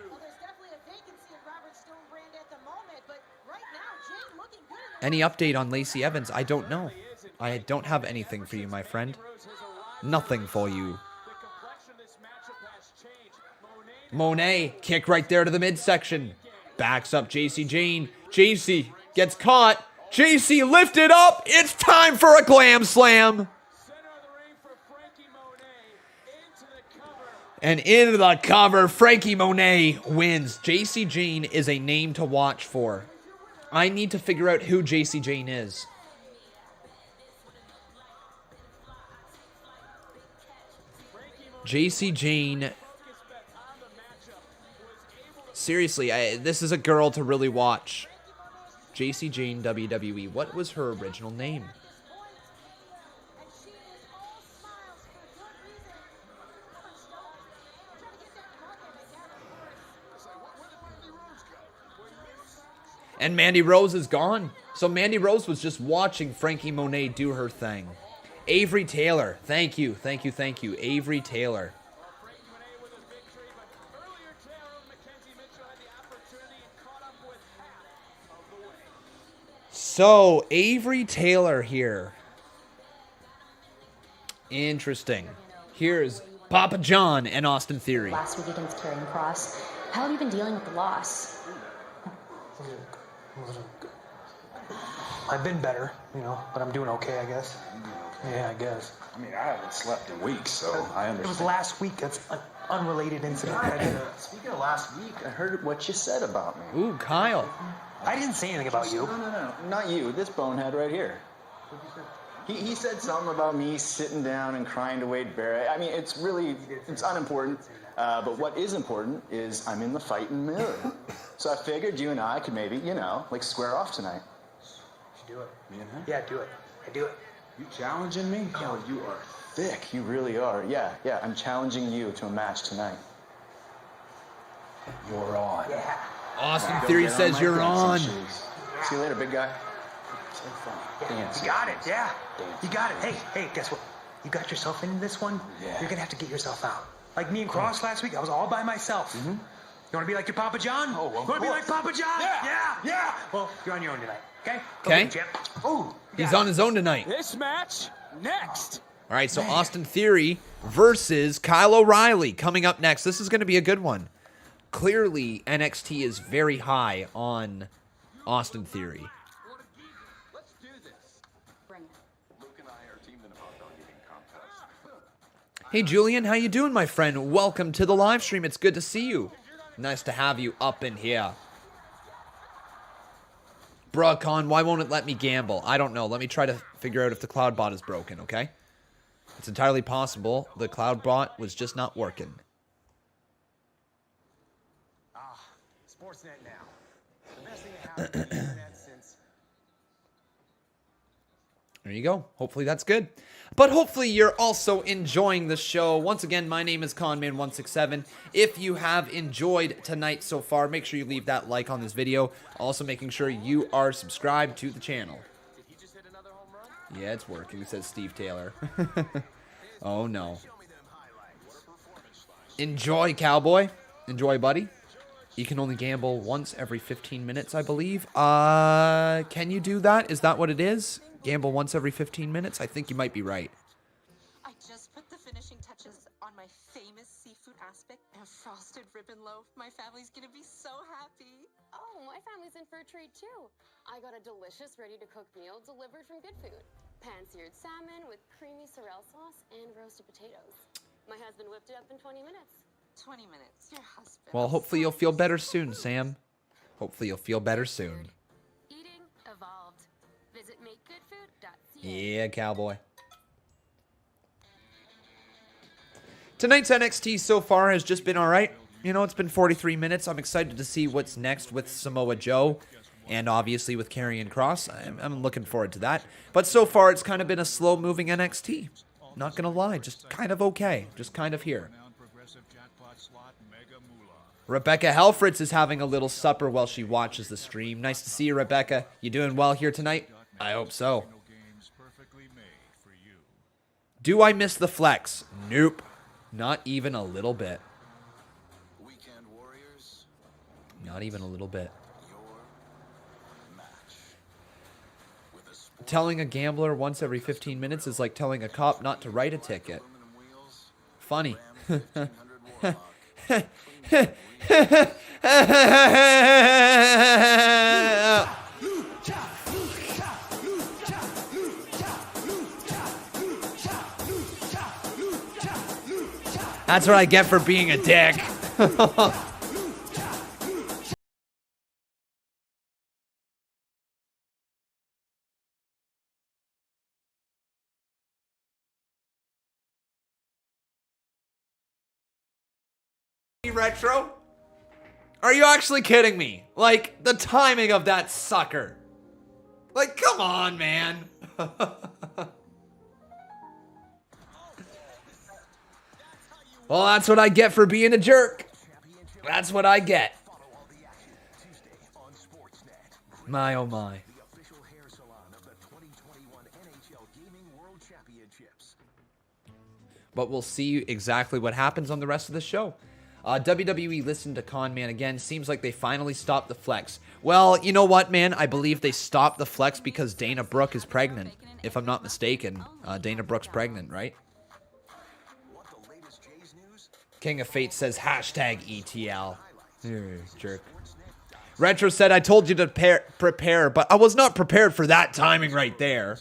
Any update on Lacey Evans? I don't know. I don't have anything for you, my friend. Nothing for you. Monet, kick right there to the midsection. Backs up Jacy Jayne. Jacy gets caught. Jacy lifted up. It's time for a glam slam. And into the cover, Franky Monet wins. Jacy Jayne is a name to watch for. I need to figure out who Jacy Jayne is. Jacy, Jayne. Seriously, this is a girl to really watch. Jacy, Jayne, WWE. What was her original name? And Mandy Rose is gone. So Mandy Rose was just watching Franky Monet do her thing. Avery Taylor. Thank you. Thank you. Thank you. Avery Taylor. So, Avery Taylor here. Interesting. Here's Papa John and Austin Theory. Last week against Karrion Kross. How have you been dealing with the loss? I've been better, you know, but I'm doing okay, I guess. Yeah, I guess. I mean, I haven't slept in weeks, so I understand. It was last week. That's an unrelated incident. Speaking of last week, I heard what you said about me. Ooh, Kyle. I didn't say anything about you. No. Not you. This bonehead right here. He said something about me sitting down and crying to Wade Barrett. I mean, it's unimportant. But what is important is I'm in the fighting mood. So I figured you and I could maybe, you know, like square off tonight. Do it. Me and him? Yeah, do it. I do it. You challenging me? Yo, you are thick. You really are. Yeah. I'm challenging you to a match tonight. You're on. Yeah. Austin Theory says you're on. See you later, big guy. Dance. You got it, yeah. You got it. Hey, guess what? You got yourself into this one? Yeah. You're gonna have to get yourself out. Like me and Kross last week, I was all by myself. You wanna be like your Papa John? Oh, you wanna be like Papa John? Yeah. Well, you're on your own tonight, okay? Okay. He's on his own tonight. This match, next. All right, so Austin Theory versus Kyle O'Reilly coming up next. This is going to be a good one. Clearly, NXT is very high on Austin Theory. Hey, Julian, how you doing, my friend? Welcome to the live stream. It's good to see you. Nice to have you up in here. Bruh, Con, why won't it let me gamble? I don't know. Let me try to figure out if the cloud bot is broken, okay? It's entirely possible the cloud bot was just not working. Sportsnet now. The best thing that happened to the internet since... There you go. Hopefully that's good. But hopefully you're also enjoying the show. Once again, my name is Conman167. If you have enjoyed tonight so far, make sure you leave that like on this video. Also making sure you are subscribed to the channel. Yeah, it's working, says Steve Taylor. Oh, no. Enjoy, cowboy. Enjoy, buddy. You can only gamble once every 15 minutes, I believe. Can you do that? Is that what it is? Gamble once every 15 minutes? I think you might be right. I just put the finishing touches on my famous seafood aspect and frosted ribbon loaf. My family's gonna be so happy. Oh, my family's in for a treat too. I got a delicious ready-to-cook meal delivered from Good Food. Pan-seared salmon with creamy sorrel sauce and roasted potatoes. My husband whipped it up in 20 minutes. 20 minutes, your husband. Well, hopefully you'll feel better soon, Sam. Hopefully you'll feel better soon. Eating evolved. Visit makegoodfood.ca. Yeah, cowboy. Tonight's NXT so far has just been alright. You know, it's been 43 minutes. I'm excited to see what's next with Samoa Joe. And obviously with Karrion Kross. I'm looking forward to that. But so far, it's kind of been a slow-moving NXT. Not gonna lie, just kind of okay. Just kind of here. Rebecca Helfritz is having a little supper while she watches the stream. Nice to see you, Rebecca. You doing well here tonight? I hope so. Do I miss the flex? Nope. Not even a little bit. Not even a little bit. Telling a gambler once every 15 minutes is like telling a cop not to write a ticket. Funny. That's what I get for being a dick. Retro? Are you actually kidding me? Like, the timing of that sucker. Like, come on, man. Well, that's what I get for being a jerk. That's what I get. My, oh my. But we'll see exactly what happens on the rest of the show. WWE listened to Conman again. Seems like they finally stopped the flex. Well, you know what, man? I believe they stopped the flex because Dana Brooke is pregnant. If I'm not mistaken, Dana Brooke's pregnant, right? King of Fate says hashtag ETL. Jerk. Retro said, I told you to prepare, but I was not prepared for that timing right there.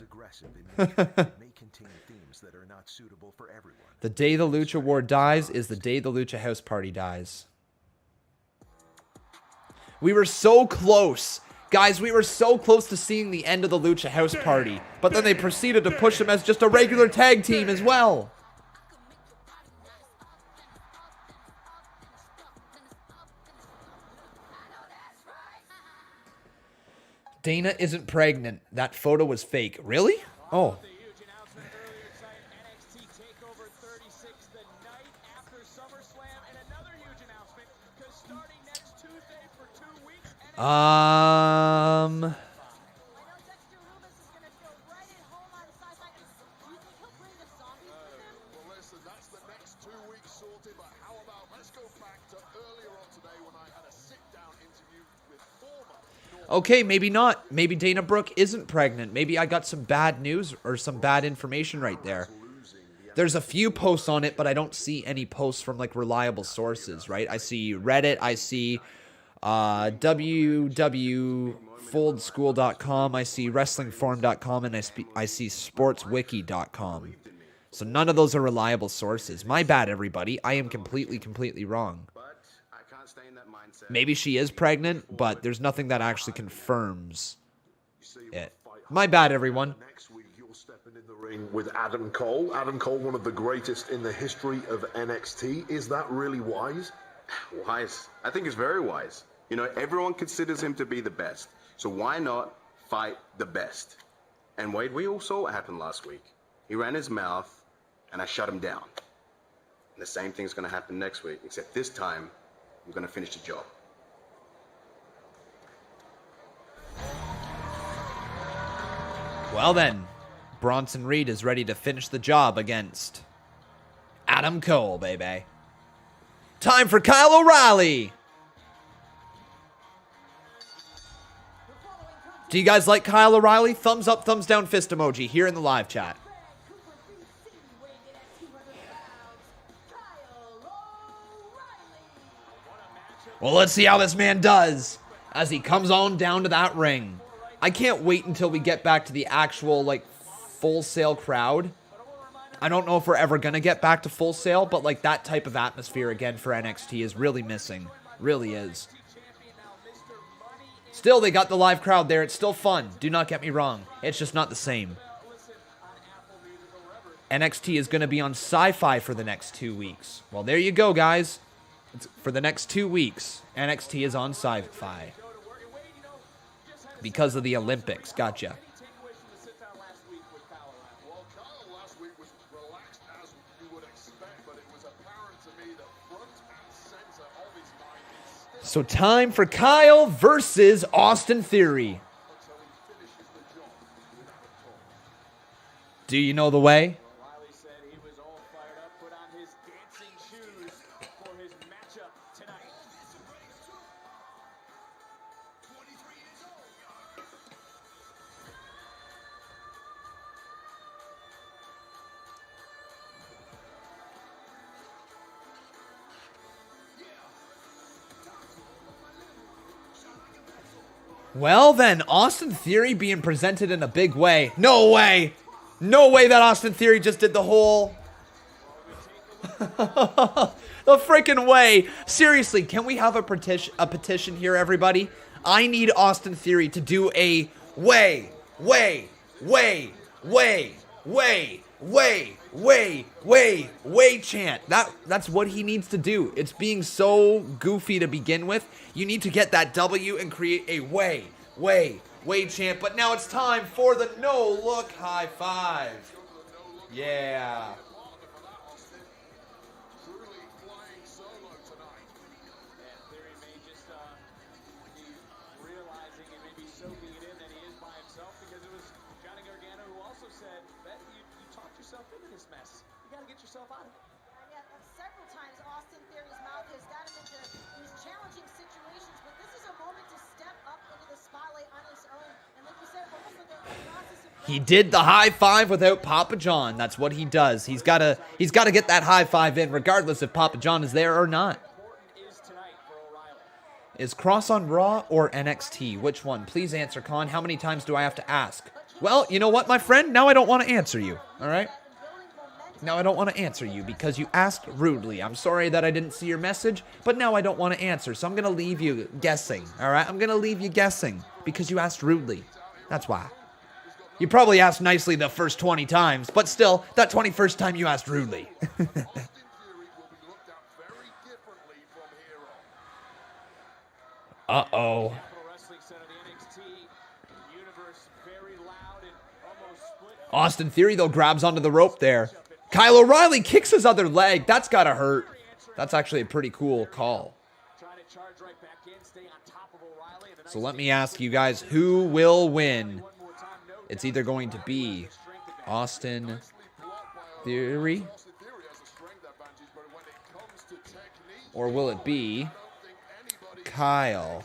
The day the Lucha War dies is the day the Lucha House Party dies. We were so close. Guys, we were so close to seeing the end of the Lucha House Party. But then they proceeded to push them as just a regular tag team as well. Dana isn't pregnant. That photo was fake. Really? Oh. Okay, maybe not. Maybe Dana Brooke isn't pregnant. Maybe I got some bad news or some bad information right there. There's a few posts on it, but I don't see any posts from like reliable sources, right? I see Reddit, I see www.foldschool.com, I see wrestlingforum.com, and I see sportswiki.com. So none of those are reliable sources. My bad, everybody. I am completely wrong. Maybe she is pregnant, but there's nothing that actually confirms it. My bad, everyone. Next week, you'll step in the ring with Adam Cole. Adam Cole, one of the greatest in the history of NXT. Is that really wise? Wise? I think it's very wise. You know, everyone considers him to be the best. So why not fight the best? And Wade, we all saw what happened last week. He ran his mouth, and I shut him down. And the same thing's going to happen next week, except this time, I'm going to finish the job. Well then, Bronson Reed is ready to finish the job against Adam Cole, baby. Time for Kyle O'Reilly. Do you guys like Kyle O'Reilly? Thumbs up, thumbs down, fist emoji here in the live chat. Well, let's see how this man does as he comes on down to that ring. I can't wait until we get back to the actual, like, Full Sail crowd. I don't know if we're ever going to get back to Full Sail, but, like, that type of atmosphere again for NXT is really missing. Really is. Still, they got the live crowd there. It's still fun. Do not get me wrong. It's just not the same. NXT is going to be on Sci-Fi for the next 2 weeks. Well, there you go, guys. For the next 2 weeks, NXT is on Sci-Fi. Because of the Olympics. Gotcha. So time for Kyle versus Austin Theory. Do you know the way? Well then, Austin Theory being presented in a big way. No way! No way that Austin Theory just did the whole... the freaking way! Seriously, can we have a petition here, everybody? I need Austin Theory to do a way way chant. That's what he needs to do. It's being so goofy to begin with. You need to get that W and create a way chant. But now it's time for the no look high five. Yeah. Several times Austin Theory's mouth has got him into these challenging situations, but this is a moment to step up into the spotlight on his own. And like you said, almost like a process of... He did the high five without Papa John. That's what he does. He's gotta get that high five in, regardless if Papa John is there or not. Is Kross on Raw or NXT? Which one? Please answer, Con. How many times do I have to ask? Well, you know what, my friend? Now I don't want to answer you. All right? Now I don't want to answer you because you asked rudely. I'm sorry that I didn't see your message, but now I don't want to answer. So I'm going to leave you guessing, all right? I'm going to leave you guessing because you asked rudely. That's why. You probably asked nicely the first 20 times, but still, that 21st time you asked rudely. Uh-oh. Austin Theory, though, grabs onto the rope there. Kyle O'Reilly kicks his other leg. That's gotta hurt. That's actually a pretty cool call. So let me ask you guys, who will win? It's either going to be Austin Theory, or will it be Kyle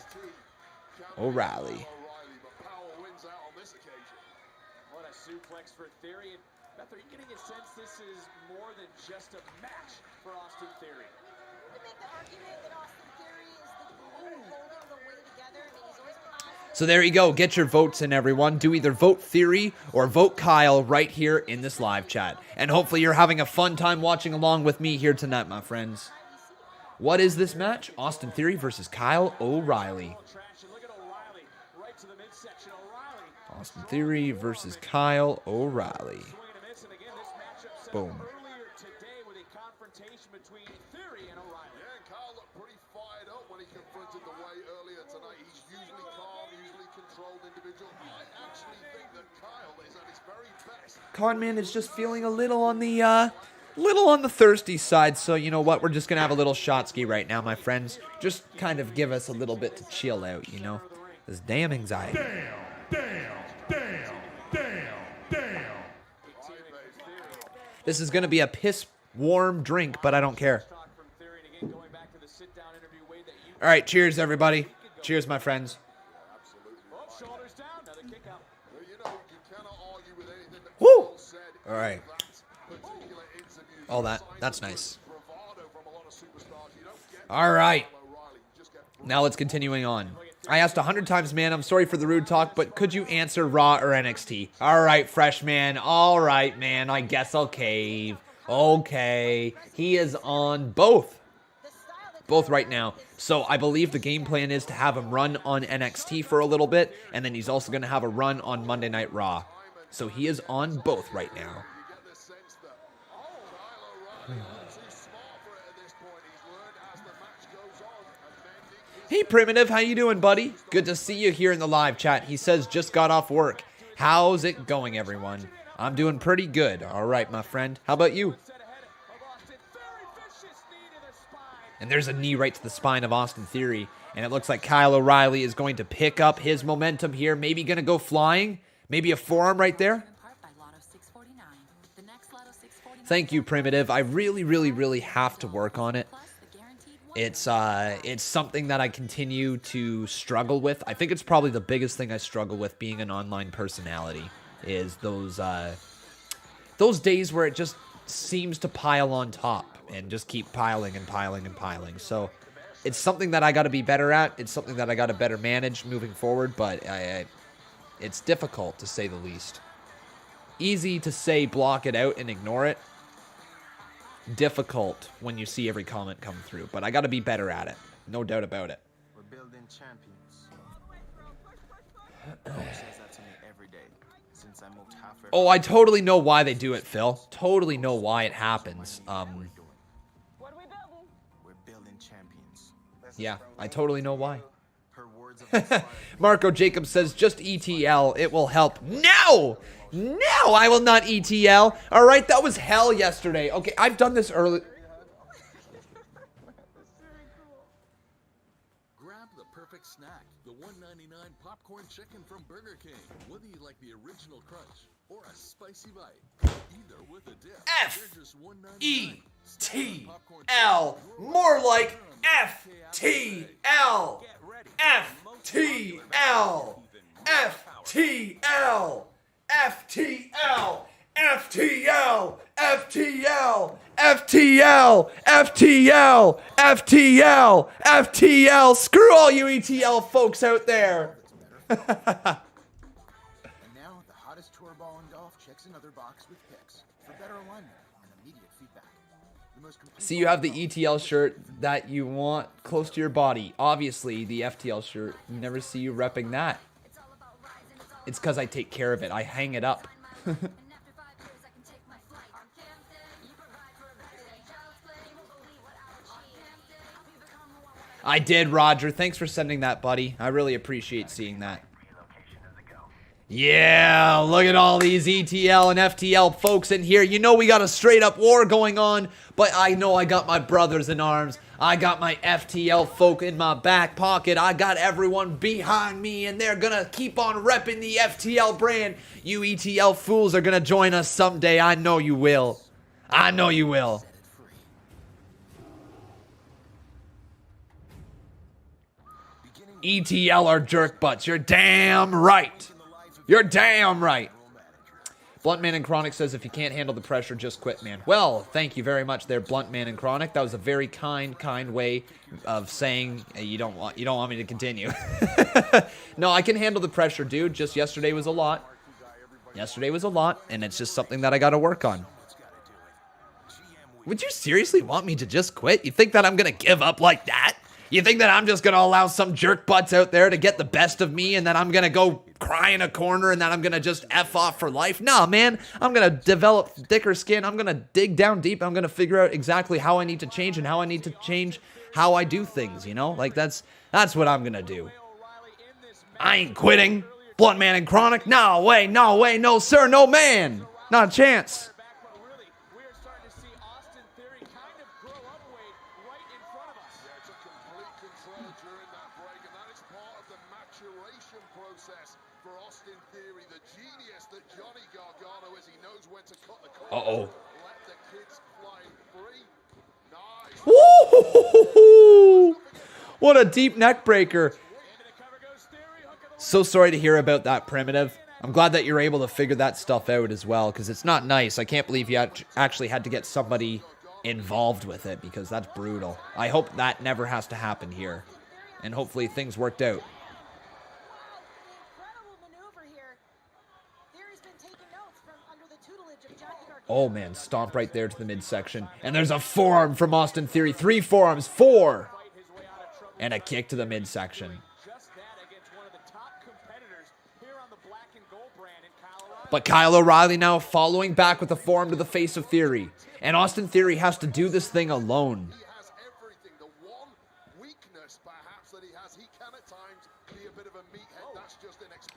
O'Reilly? What a suplex for Theory. And Beth, are you getting a sense this is more than just a match for Austin Theory? You could make the argument that Austin Theory is the glue holding the way together. I mean, he's always positive. So there you go. Get your votes in, everyone. Do either vote Theory or vote Kyle right here in this live chat. And hopefully you're having a fun time watching along with me here tonight, my friends. What is this match? Austin Theory versus Kyle O'Reilly. Austin Theory versus Kyle O'Reilly. Boom. Conman is just feeling a little on the thirsty side, so you know what? We're just gonna have a little shotski right now, my friends. Just kind of give us a little bit to chill out, you know? This damn anxiety. This is gonna be a piss warm drink, but I don't care. All right, cheers, everybody. Cheers, my friends. Woo! All right. Oh, that's nice. All right. Now let's continuing on. I asked 100 times, man. I'm sorry for the rude talk, but could you answer Raw or NXT? All right, freshman. All right, man. I guess I'll cave. Okay. He is on both. Both right now. So I believe the game plan is to have him run on NXT for a little bit, and then he's also going to have a run on Monday Night Raw. So he is on both right now. Hey, Primitive, how you doing, buddy? Good to see you here in the live chat. He says, just got off work. How's it going, everyone? I'm doing pretty good. All right, my friend. How about you? And there's a knee right to the spine of Austin Theory. And it looks like Kyle O'Reilly is going to pick up his momentum here. Maybe going to go flying. Maybe a forearm right there. Thank you, Primitive. I really have to work on it. It's something that I continue to struggle with. I think it's probably the biggest thing I struggle with being an online personality is those days where it just seems to pile on top and just keep piling and piling and piling. So it's something that I got to be better at. It's something that I got to better manage moving forward, but it's difficult to say the least. Easy to say block it out and ignore it. Difficult when you see every comment come through, but I got to be better at it. No doubt about it. We're building champions. Coach says that to me every day. Oh, I totally know why they do it, Phil. Totally know why it happens. Yeah, I totally know why. Marco Jacobs says, just ETL. It will help. No! No, I will not ETL. All right, that was hell yesterday. Okay, I've done this early. Grab the perfect snack. The $1.99 popcorn chicken from Burger King. Whether you like the original crunch or a spicy bite, either with a dip. F-E-T-L. More like F-T-L. F-T-L. F-T-L. FTL, FTL, FTL, FTL, FTL, FTL, FTL. Screw all you ETL folks out there. And now, the hottest tour ball in golf checks another box with picks for better alignment and immediate feedback. See, you have the ETL shirt that you want close to your body. Obviously, the FTL shirt, you never see you repping that. It's because I take care of it. I hang it up. I did, Roger. Thanks for sending that, buddy. I really appreciate seeing that. Yeah, look at all these ETL and FTL folks in here. You know we got a straight up war going on, but I know I got my brothers in arms. I got my FTL folk in my back pocket. I got everyone behind me, and they're gonna keep on repping the FTL brand. You ETL fools are gonna join us someday. I know you will. I know you will. ETL are jerk butts. You're damn right. You're damn right. Bluntman and Chronic says, if you can't handle the pressure, just quit, man. Well, thank you very much there, Bluntman and Chronic. That was a very kind way of saying you don't want me to continue. No, I can handle the pressure, dude. Just yesterday was a lot. Yesterday was a lot, and it's just something that I got to work on. Would you seriously want me to just quit? You think that I'm going to give up like that? You think that I'm just going to allow some jerk butts out there to get the best of me and then I'm going to go cry in a corner and then I'm going to just F off for life? Nah, man. I'm going to develop thicker skin. I'm going to dig down deep. I'm going to figure out exactly how I need to change and how I need to change how I do things, you know? Like, that's what I'm going to do. I ain't quitting. Bluntman and Chronic. No way, no sir, no man. Not a chance. Uh-oh. Woo! What a deep neck breaker. So sorry to hear about that, Primitive. I'm glad that you're able to figure that stuff out as well, because it's not nice. I can't believe you actually had to get somebody involved with it, because that's brutal. I hope that never has to happen here, and hopefully things worked out. Oh, man, stomp right there to the midsection. And there's a forearm from Austin Theory. 3 forearms, 4. And a kick to the midsection. But Kyle O'Reilly now following back with a forearm to the face of Theory. And Austin Theory has to do this thing alone.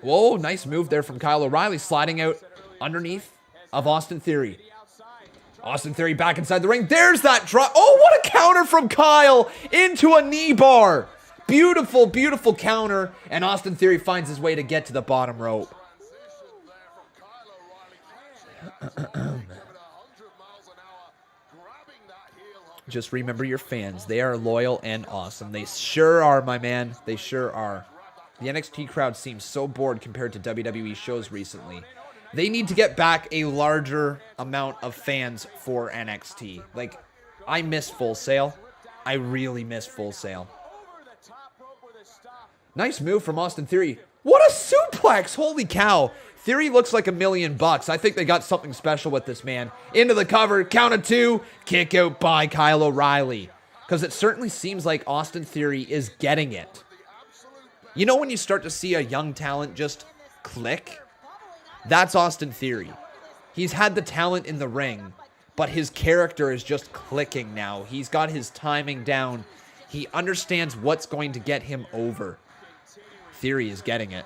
Whoa, nice move there from Kyle O'Reilly, sliding out underneath of Austin Theory. Austin Theory back inside the ring. There's that drop. Oh, what a counter from Kyle into a knee bar. Beautiful, beautiful counter. And Austin Theory finds his way to get to the bottom rope. Just remember your fans. They are loyal and awesome. They sure are, my man. They sure are. The NXT crowd seems so bored compared to WWE shows recently. They need to get back a larger amount of fans for NXT. Like, I miss Full Sail. I really miss Full Sail. Nice move from Austin Theory. What a suplex! Holy cow. Theory looks like $1 million. I think they got something special with this man. Into the cover, count of 2, kick out by Kyle O'Reilly. Because it certainly seems like Austin Theory is getting it. You know when you start to see a young talent just click? That's Austin Theory. He's had the talent in the ring, but his character is just clicking now. He's got his timing down. He understands what's going to get him over. Theory is getting it.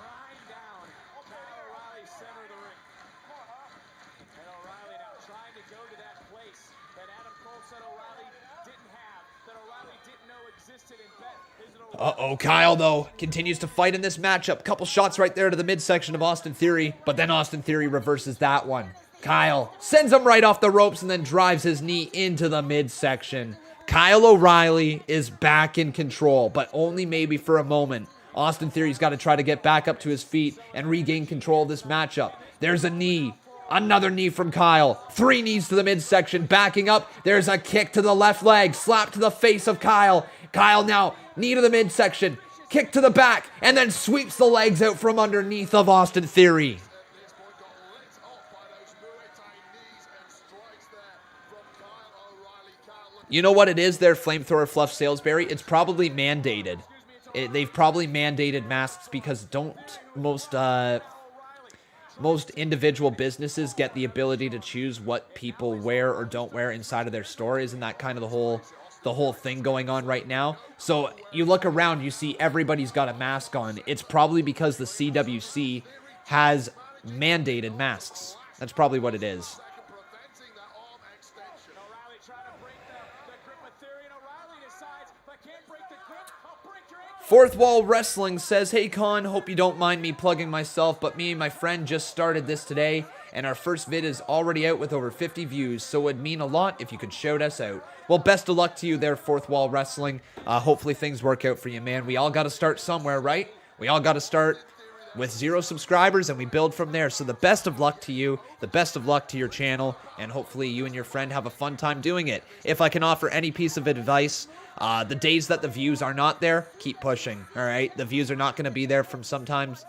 Uh-oh, Kyle, though, continues to fight in this matchup. Couple shots right there to the midsection of Austin Theory, but then Austin Theory reverses that one. Kyle sends him right off the ropes and then drives his knee into the midsection. Kyle O'Reilly is back in control, but only maybe for a moment. Austin Theory's got to try to get back up to his feet and regain control of this matchup. There's a knee. Another knee from Kyle. 3 knees to the midsection. Backing up. There's a kick to the left leg. Slap to the face of Kyle. Kyle now, knee to the midsection. Kick to the back. And then sweeps the legs out from underneath of Austin Theory. You know what it is there, Flamethrower Fluff Salisbury? It's probably mandated. They've probably mandated masks because don't most individual businesses get the ability to choose what people wear or don't wear inside of their store? Isn't that kind of the whole thing going on right now? So you look around, you see everybody's got a mask on. It's probably because the CWC has mandated masks. That's probably what it is. Fourth Wall Wrestling says, "Hey Con, hope you don't mind me plugging myself, but me and my friend just started this today, and our first vid is already out with over 50 views, so it would mean a lot if you could shout us out." Well, best of luck to you there, Fourth Wall Wrestling. Hopefully things work out for you, man. We all got to start somewhere, right? We all got to start with 0 subscribers, and we build from there. So the best of luck to you, the best of luck to your channel, and hopefully you and your friend have a fun time doing it. If I can offer any piece of advice, the days that the views are not there, keep pushing, all right? The views are not going to be there from sometimes.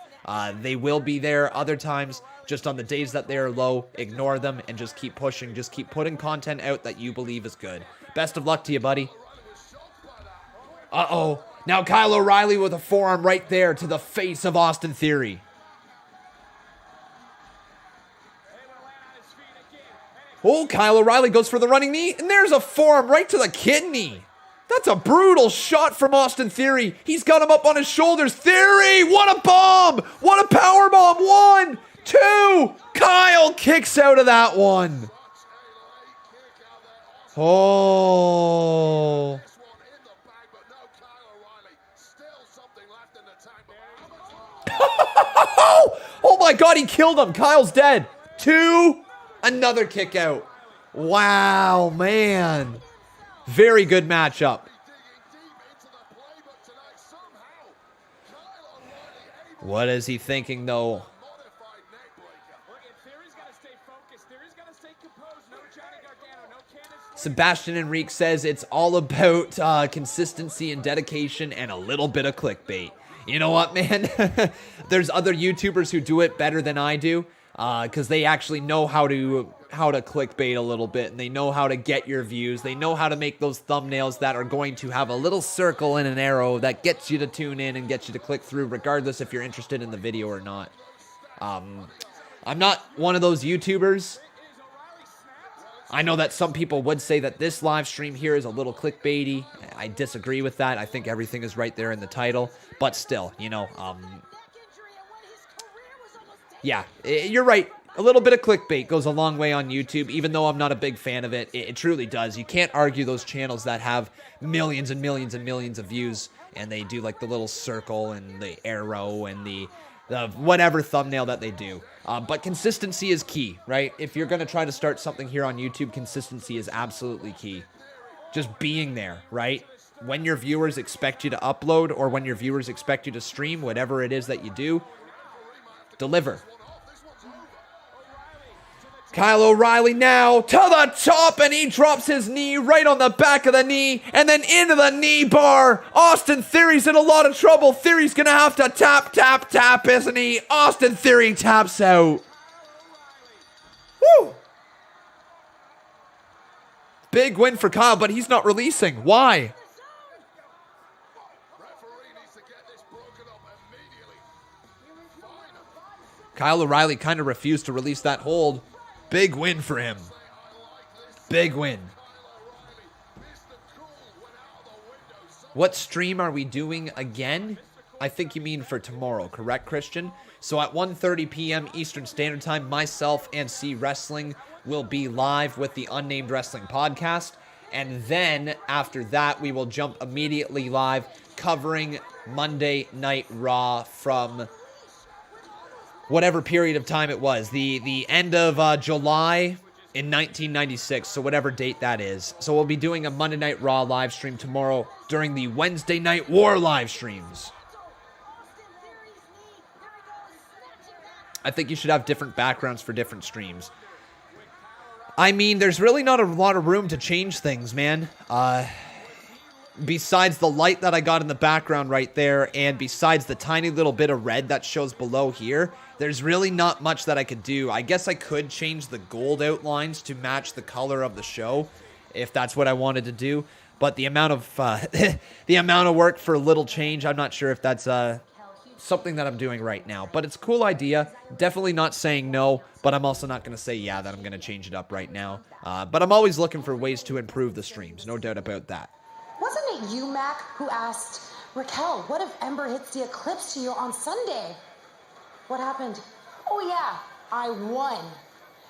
They will be there other times. Just on the days that they are low, ignore them and just keep pushing. Just keep putting content out that you believe is good. Best of luck to you, buddy. Uh-oh. Now Kyle O'Reilly with a forearm right there to the face of Austin Theory. Oh, Kyle O'Reilly goes for the running knee, and there's a forearm right to the kidney. That's a brutal shot from Austin Theory. He's got him up on his shoulders. Theory, what a bomb! What a power bomb! 1, 2. Kyle kicks out of that one. Oh. Oh my God, he killed him. Kyle's dead. 2. Another kick out. Wow, man. Very good matchup. What is he thinking, though? Sebastian Enrique says it's all about consistency and dedication and a little bit of clickbait. You know what, man? There's other YouTubers who do it better than I do, because they actually know how to clickbait a little bit, and they know how to get your views. They know how to make those thumbnails that are going to have a little circle and an arrow that gets you to tune in and gets you to click through, regardless if you're interested in the video or not. I'm not one of those YouTubers. I know that some people would say that this live stream here is a little clickbaity. I disagree with that. I think everything is right there in the title. But still, you know, yeah, you're right. A little bit of clickbait goes a long way on YouTube, even though I'm not a big fan of it. It truly does. You can't argue those channels that have millions and millions and millions of views, and they do like the little circle and the arrow and the whatever thumbnail that they do. But consistency is key, right? If you're going to try to start something here on YouTube, consistency is absolutely key. Just being there, right? When your viewers expect you to upload or when your viewers expect you to stream, whatever it is that you do, deliver. Kyle O'Reilly now to the top, and he drops his knee right on the back of the knee and then into the knee bar. Austin Theory's in a lot of trouble. Theory's going to have to tap, tap, tap, isn't he? Austin Theory taps out. Woo! Big win for Kyle, but he's not releasing. Why? Kyle O'Reilly kind of refused to release that hold. Big win for him. Big win. What stream are we doing again? I think you mean for tomorrow, correct, Christian? So at 1:30 p.m. Eastern Standard Time, myself and C Wrestling will be live with the Unnamed Wrestling Podcast. And then after that, we will jump immediately live covering Monday Night Raw from whatever period of time it was. The end of July in 1996, so whatever date that is. So we'll be doing a Monday Night Raw live stream tomorrow during the Wednesday Night War live streams. I think you should have different backgrounds for different streams. I mean, there's really not a lot of room to change things, man. Besides the light that I got in the background right there, and besides the tiny little bit of red that shows below here, there's really not much that I could do. I guess I could change the gold outlines to match the color of the show, if that's what I wanted to do. But the amount of the amount of work for little change, I'm not sure if that's something that I'm doing right now. But it's a cool idea. Definitely not saying no, but I'm also not going to say yeah that I'm going to change it up right now. But I'm always looking for ways to improve the streams, no doubt about that. Wasn't it you, Mac, who asked, Raquel, what if Ember hits the Eclipse to you on Sunday? What happened? Oh yeah, I won.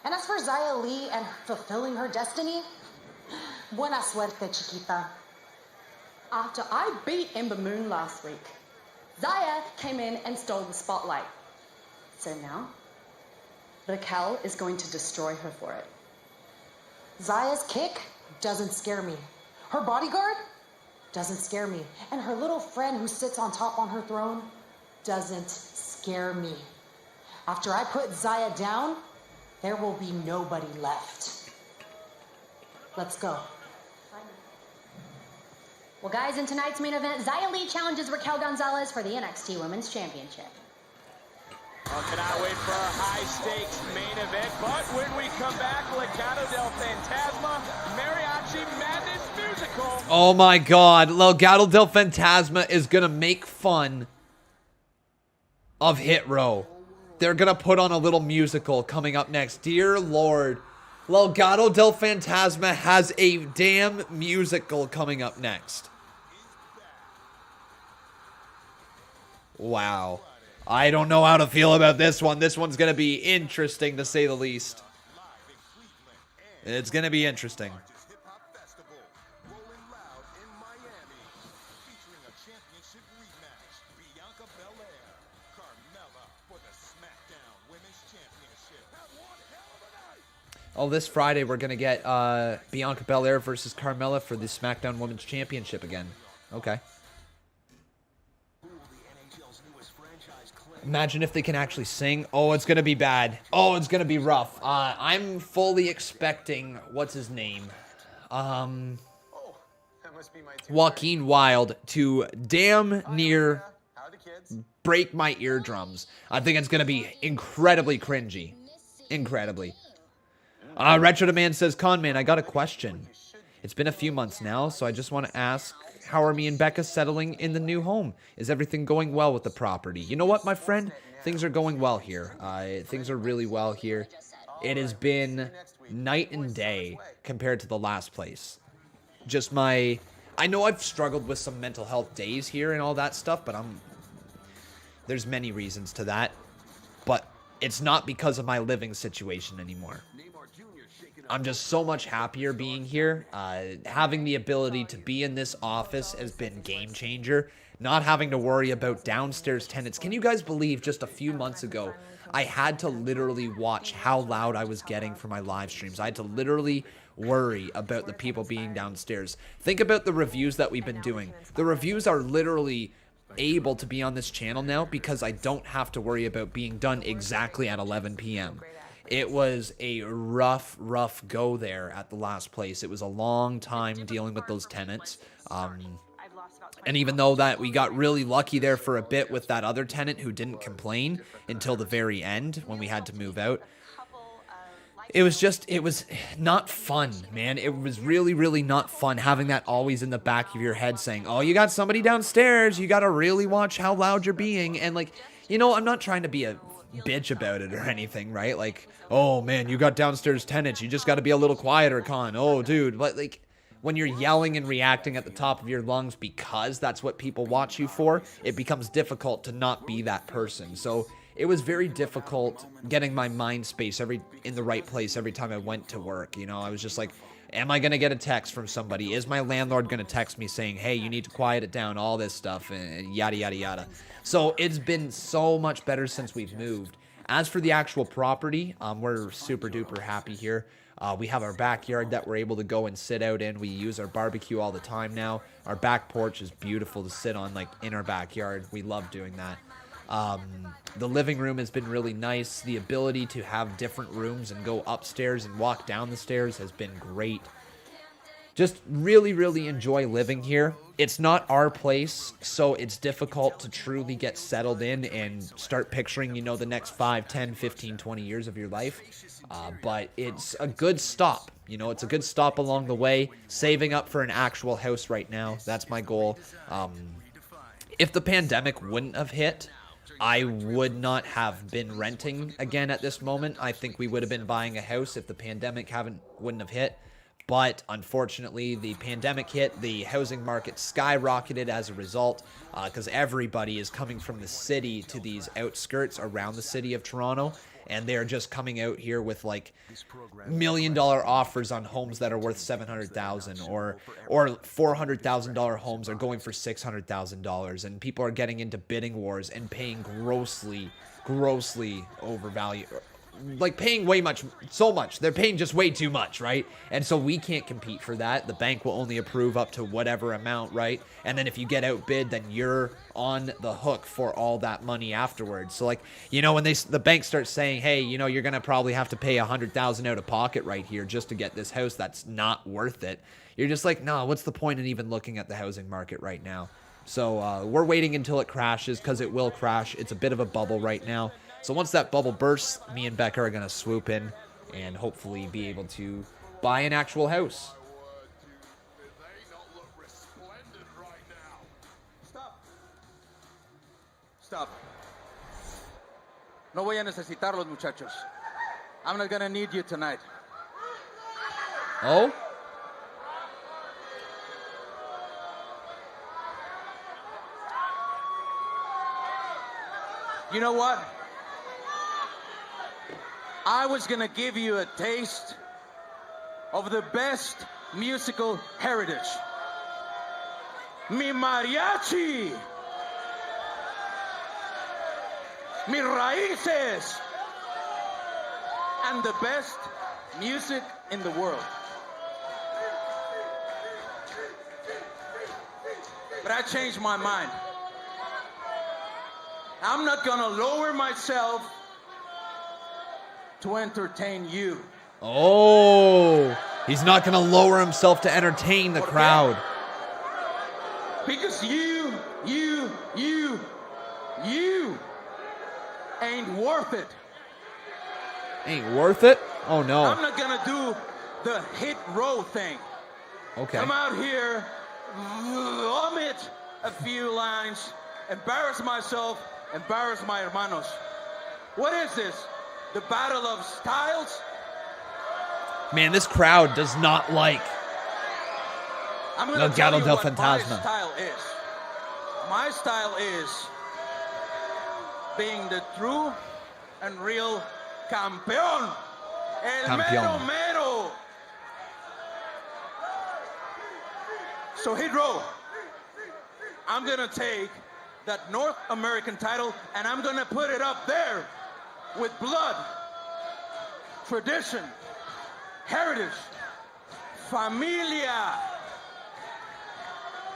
And as for Xia Li and fulfilling her destiny, buena suerte, chiquita. After I beat Ember Moon last week, Xia came in and stole the spotlight. So now, Raquel is going to destroy her for it. Zaya's kick doesn't scare me. Her bodyguard doesn't scare me. And her little friend who sits on top on her throne doesn't scare me. After I put Xia down, there will be nobody left. Let's go. Well, guys, in tonight's main event, Xia Li challenges Raquel Gonzalez for the NXT Women's Championship. Well, cannot wait for our high-stakes main event, but when we come back, Legado del Fantasma, Mariachi Madness Musical. Oh my god, Legado del Fantasma is going to make fun of Hit Row. They're going to put on a little musical coming up next. Dear Lord, Legado del Fantasma has a damn musical coming up next. Wow. I don't know how to feel about this one. This one's going to be interesting, to say the least. It's going to be interesting. Oh, this Friday we're going to get Bianca Belair versus Carmella for the SmackDown Women's Championship again. Okay. Imagine if they can actually sing. Oh, it's going to be bad. Oh, it's going to be rough. I'm fully expecting, what's his name? Joaquin Wilde to damn near break my eardrums. I think it's going to be incredibly cringy. Incredibly. Retro Demand says, Conman, I got a question. It's been a few months now, so I just want to ask, how are me and Becca settling in the new home? Is everything going well with the property? You know what, my friend? Things are going well here. Things are really well here. It has been night and day compared to the last place. Just I know I've struggled with some mental health days here and all that stuff, but there's many reasons to that. But it's not because of my living situation anymore. I'm just so much happier being here. Having the ability to be in this office has been game changer. Not having to worry about downstairs tenants. Can you guys believe just a few months ago, I had to literally watch how loud I was getting for my live streams. I had to literally worry about the people being downstairs. Think about the reviews that we've been doing. The reviews are literally able to be on this channel now because I don't have to worry about being done exactly at 11 p.m. It was a rough go there at the last place. It was a long time dealing with those tenants. And even though that we got really lucky there for a bit with that other tenant who didn't complain until the very end when we had to move out, it was not fun, man. It was really not fun having that always in the back of your head saying, oh, you got somebody downstairs. You got to really watch how loud you're being. And like, you know, I'm not trying to be a bitch about it or anything, right? Like, oh man, you got downstairs tenants. You just got to be a little quieter, Con. Oh, dude. But like, when you're yelling and reacting at the top of your lungs because that's what people watch you for, it becomes difficult to not be that person. So it was very difficult getting my mind space in the right place every time I went to work. You know, I was just like, am I going to get a text from somebody? Is my landlord going to text me saying, hey, you need to quiet it down, all this stuff, and yada, yada, yada. So it's been so much better since we've moved. As for the actual property, we're super duper happy here. We have our backyard that we're able to go and sit out in. We use our barbecue all the time now. Our back porch is beautiful to sit on, like, in our backyard. We love doing that. The living room has been really nice. The ability to have different rooms and go upstairs and walk down the stairs has been great. Just really, really enjoy living here. It's not our place, so it's difficult to truly get settled in and start picturing, you know, the next 5, 10, 15, 20 years of your life. But it's a good stop. You know, it's a good stop along the way. Saving up for an actual house right now. That's my goal. If the pandemic wouldn't have hit, I would not have been renting again at this moment. I think we would have been buying a house if the pandemic wouldn't have hit. But unfortunately, the pandemic hit, the housing market skyrocketed as a result, because everybody is coming from the city to these outskirts around the city of Toronto, and they're just coming out here with like $1 million offers on homes that are worth $700,000, or $400,000 homes are going for $600,000, and people are getting into bidding wars and paying grossly overvalued. Like paying so much. They're paying just way too much, right? And so we can't compete for that. The bank will only approve up to whatever amount, right? And then if you get outbid, then you're on the hook for all that money afterwards. So like, you know, when the bank starts saying, hey, you know, you're going to probably have to pay $100,000 out of pocket right here just to get this house that's not worth it. You're just like, no, what's the point in even looking at the housing market right now? So we're waiting until it crashes, because it will crash. It's a bit of a bubble right now. So once that bubble bursts, me and Becca are going to swoop in and hopefully be able to buy an actual house. Stop. No voy a necesitarlos, muchachos. I'm not going to need you tonight. Oh? You know what? I was gonna give you a taste of the best musical heritage. Mi mariachi. Mi raíces. And the best music in the world. But I changed my mind. I'm not gonna lower myself to entertain you. Oh, he's not going to lower himself to entertain the crowd. Because you ain't worth it. Ain't worth it? Oh, no. I'm not going to do the hit row thing. Okay. Come out here, vomit a few lines, embarrass myself, embarrass my hermanos. What is this? The battle of styles? Man, this crowd does not like Legado del Fantasma. My style is. My style is being the true and real campeón. El mero mero. So hit row. I'm gonna take that North American title and I'm gonna put it up there with blood, tradition, heritage, familia,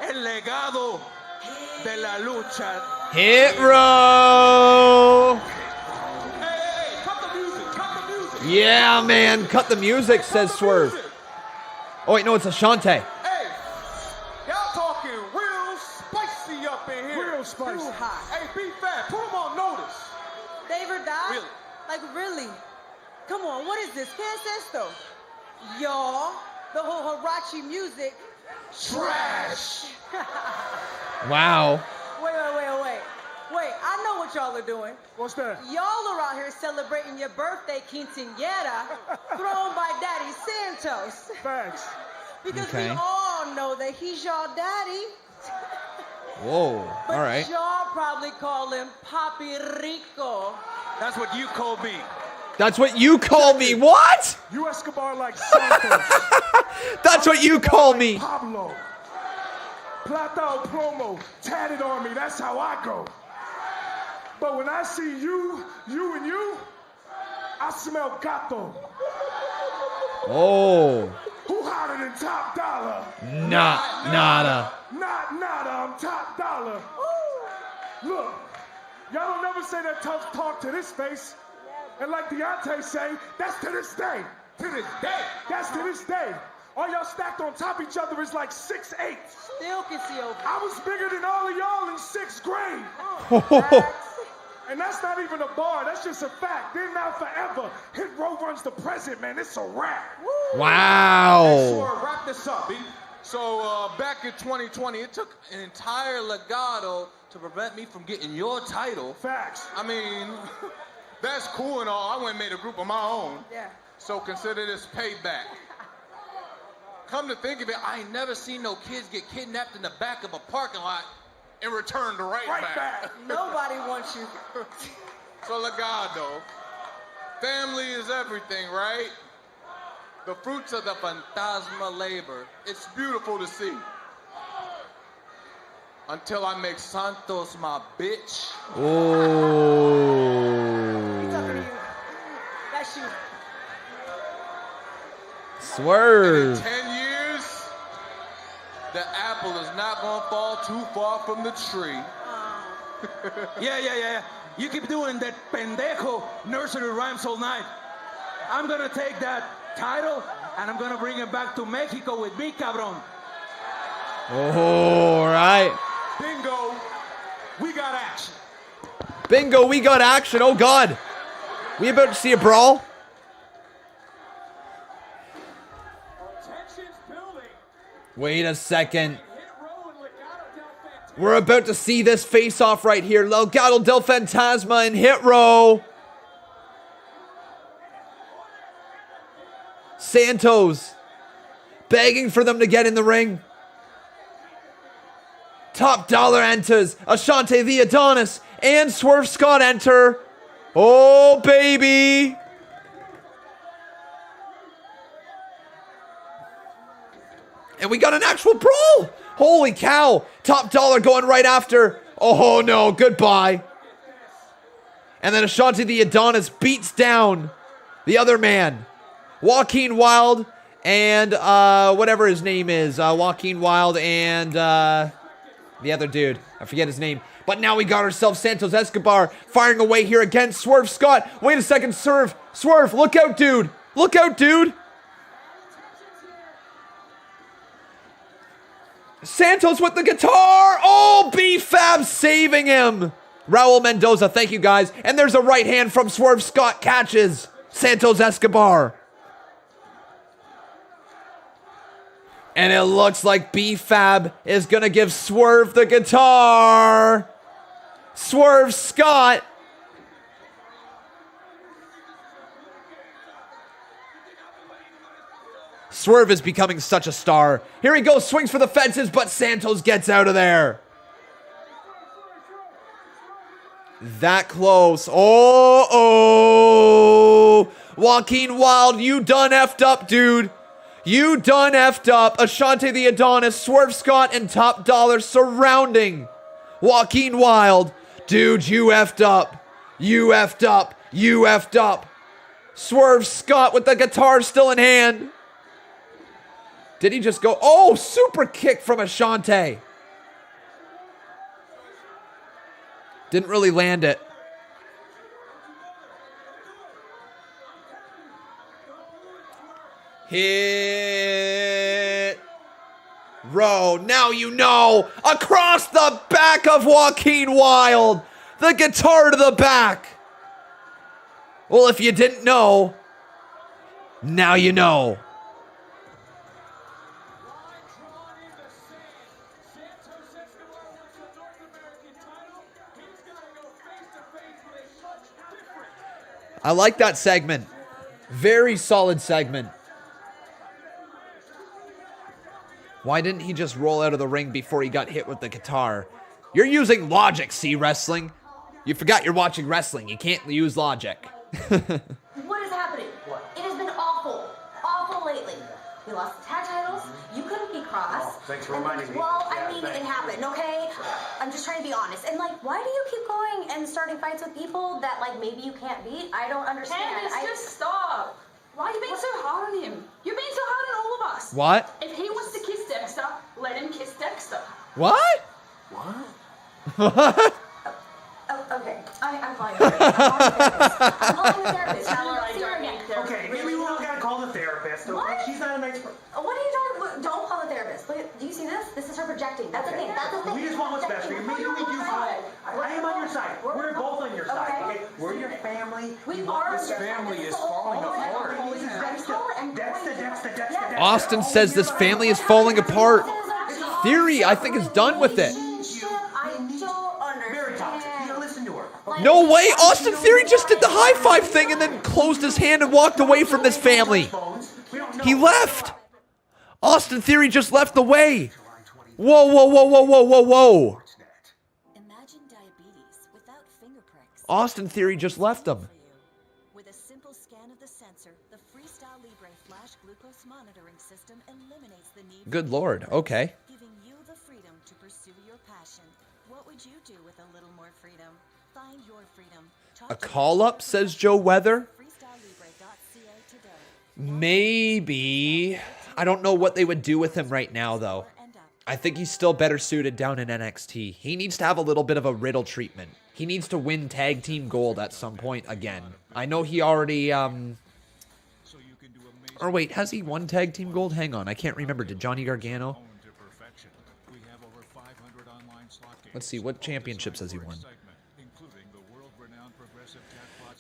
el legado de la lucha. Hit row! Hey, cut the music, Yeah, man, cut the music, says Swerve. Oh, wait, no, it's Ashante. Hey, y'all talking real spicy up in here. Real spicy. Too hot. Hey, be fat, put them on notice. David Dodd? Really? Like, really? Come on, what is this? ¿Qué es esto? Y'all, the whole Hirachi music. Trash. Wow. Wait. I know what y'all are doing. What's that? Y'all are out here celebrating your birthday quinceañera thrown by Daddy Santos. Thanks. Because we all know that he's y'all daddy. Whoa, But all right. y'all probably call him Papi Rico. That's what you call me. That's what you call me. What? You Escobar like Santos. That's what you call me. Pablo. Plata o plomo, tatted on me. That's how I go. But when I see you, I smell gato. Oh. Who hotter than Top Dollar? Nada. Not nada, I'm Top Dollar. Look, y'all don't never say that tough talk to this face. And like Deontay say, that's to this day. To this day. That's to this day. All y'all stacked on top of each other is like 6'8". Still can see over. I was bigger than all of y'all in 6th grade. And that's not even a bar, that's just a fact. Then now forever, Hit Row runs the present, man. It's a wrap. Wow. Sure, wrap this up, B. So back in 2020, it took an entire Legado to prevent me from getting your title. Facts. I mean, that's cool and all. I went and made a group of my own. Yeah. So consider this payback. Come to think of it, I ain't never seen no kids get kidnapped in the back of a parking lot and returned right back. Nobody wants you. So Legado, family is everything, right? The fruits of the Fantasma labor. It's beautiful to see. Until I make Santos my bitch. Oh. That's you. Swerve. In 10 years, the apple is not gonna fall too far from the tree. Yeah. You keep doing that pendejo nursery rhymes all night. I'm gonna take that title and I'm gonna bring it back to Mexico with me, cabron. All right. Bingo, we got action. Bingo, we got action. Oh, God. We about to see a brawl? Wait a second. We're about to see this face-off right here. Legado del Fantasma and Hit Row. Santos begging for them to get in the ring. Top Dollar enters. Ashante the Adonis and Swerve Scott enter. Oh, baby. And we got an actual brawl. Holy cow. Top Dollar going right after. Oh, no. Goodbye. And then Ashante the Adonis beats down the other man. Joaquin Wilde and whatever his name is. Joaquin Wilde and the other dude. I forget his name. But now we got ourselves Santos Escobar firing away here against Swerve Scott. Wait a second. Swerve. Look out, dude. Look out, dude. Santos with the guitar. Oh, B-Fab saving him. Raul Mendoza, thank you guys. And there's a right hand from Swerve Scott, catches Santos Escobar. And it looks like B-Fab is going to give Swerve the guitar. Swerve Scott. Swerve is becoming such a star. Here he goes, swings for the fences, but Santos gets out of there. That close. Oh. Joaquin Wilde, you done effed up, dude. You done effed up. Ashante the Adonis, Swerve Scott, and Top Dollar surrounding Joaquin Wilde. Dude, you effed up. You effed up. You effed up. Swerve Scott with the guitar still in hand. Did he just go? Oh, super kick from Ashante. Didn't really land it. Hit Row. Now you know. Across the back of Joaquin Wilde. The guitar to the back. Well, if you didn't know, now you know. I like that segment. Very solid segment. Why didn't he just roll out of the ring before he got hit with the guitar? You're using logic, see wrestling? You forgot you're watching wrestling. You can't use logic. What is happening? What? It has been awful. Awful lately. We lost the tag titles. You couldn't be Kross. Oh, thanks for reminding me. Well, Yeah, I mean, thanks. it happened, okay? I'm just trying to be honest. And, like, why do you keep going and starting fights with people that, like, maybe you can't beat? I don't understand. Candace, just stop. Why are you being so hard on him? You're being so hard on all of us. What? If he wants to kiss Dexter, let him kiss Dexter. What? What? What? Oh, okay. I'm fine. I'm calling the therapist. Tell her See her again. Okay, maybe we don't gotta call the therapist. Okay? What? She's not a nice person. What are you talking about? Don't call the therapist. Look, do you see this? This is her projecting. That's the thing. That's the thing. We just want what's best for you. Maybe we do fine. I am on your side. We're both on your side. Okay? We're your family. We are. This family is falling apart. Dexter. Austin says this family is falling apart. Theory, I think, is done with it. No way! Austin Theory just did the high five thing and then closed his hand and walked away from this family. He left. Austin Theory just left the way. Whoa, whoa, whoa, whoa, whoa, whoa, whoa. Austin Theory just left them. With a simple scan of the sensor, the Freestyle Libre flash glucose monitoring system eliminates the need. Good Lord. Okay. Giving you the freedom to pursue your passion. What would you do with a little more freedom? Find your freedom. A call up, says Joe Weather. Maybe. I don't know what they would do with him right now, though. I think he's still better suited down in NXT. He needs to have a little bit of a Riddle treatment. He needs to win tag team gold at some point again. I know he already, or wait, has he won tag team gold? Hang on, I can't remember. Did Johnny Gargano? Let's see, what championships has he won?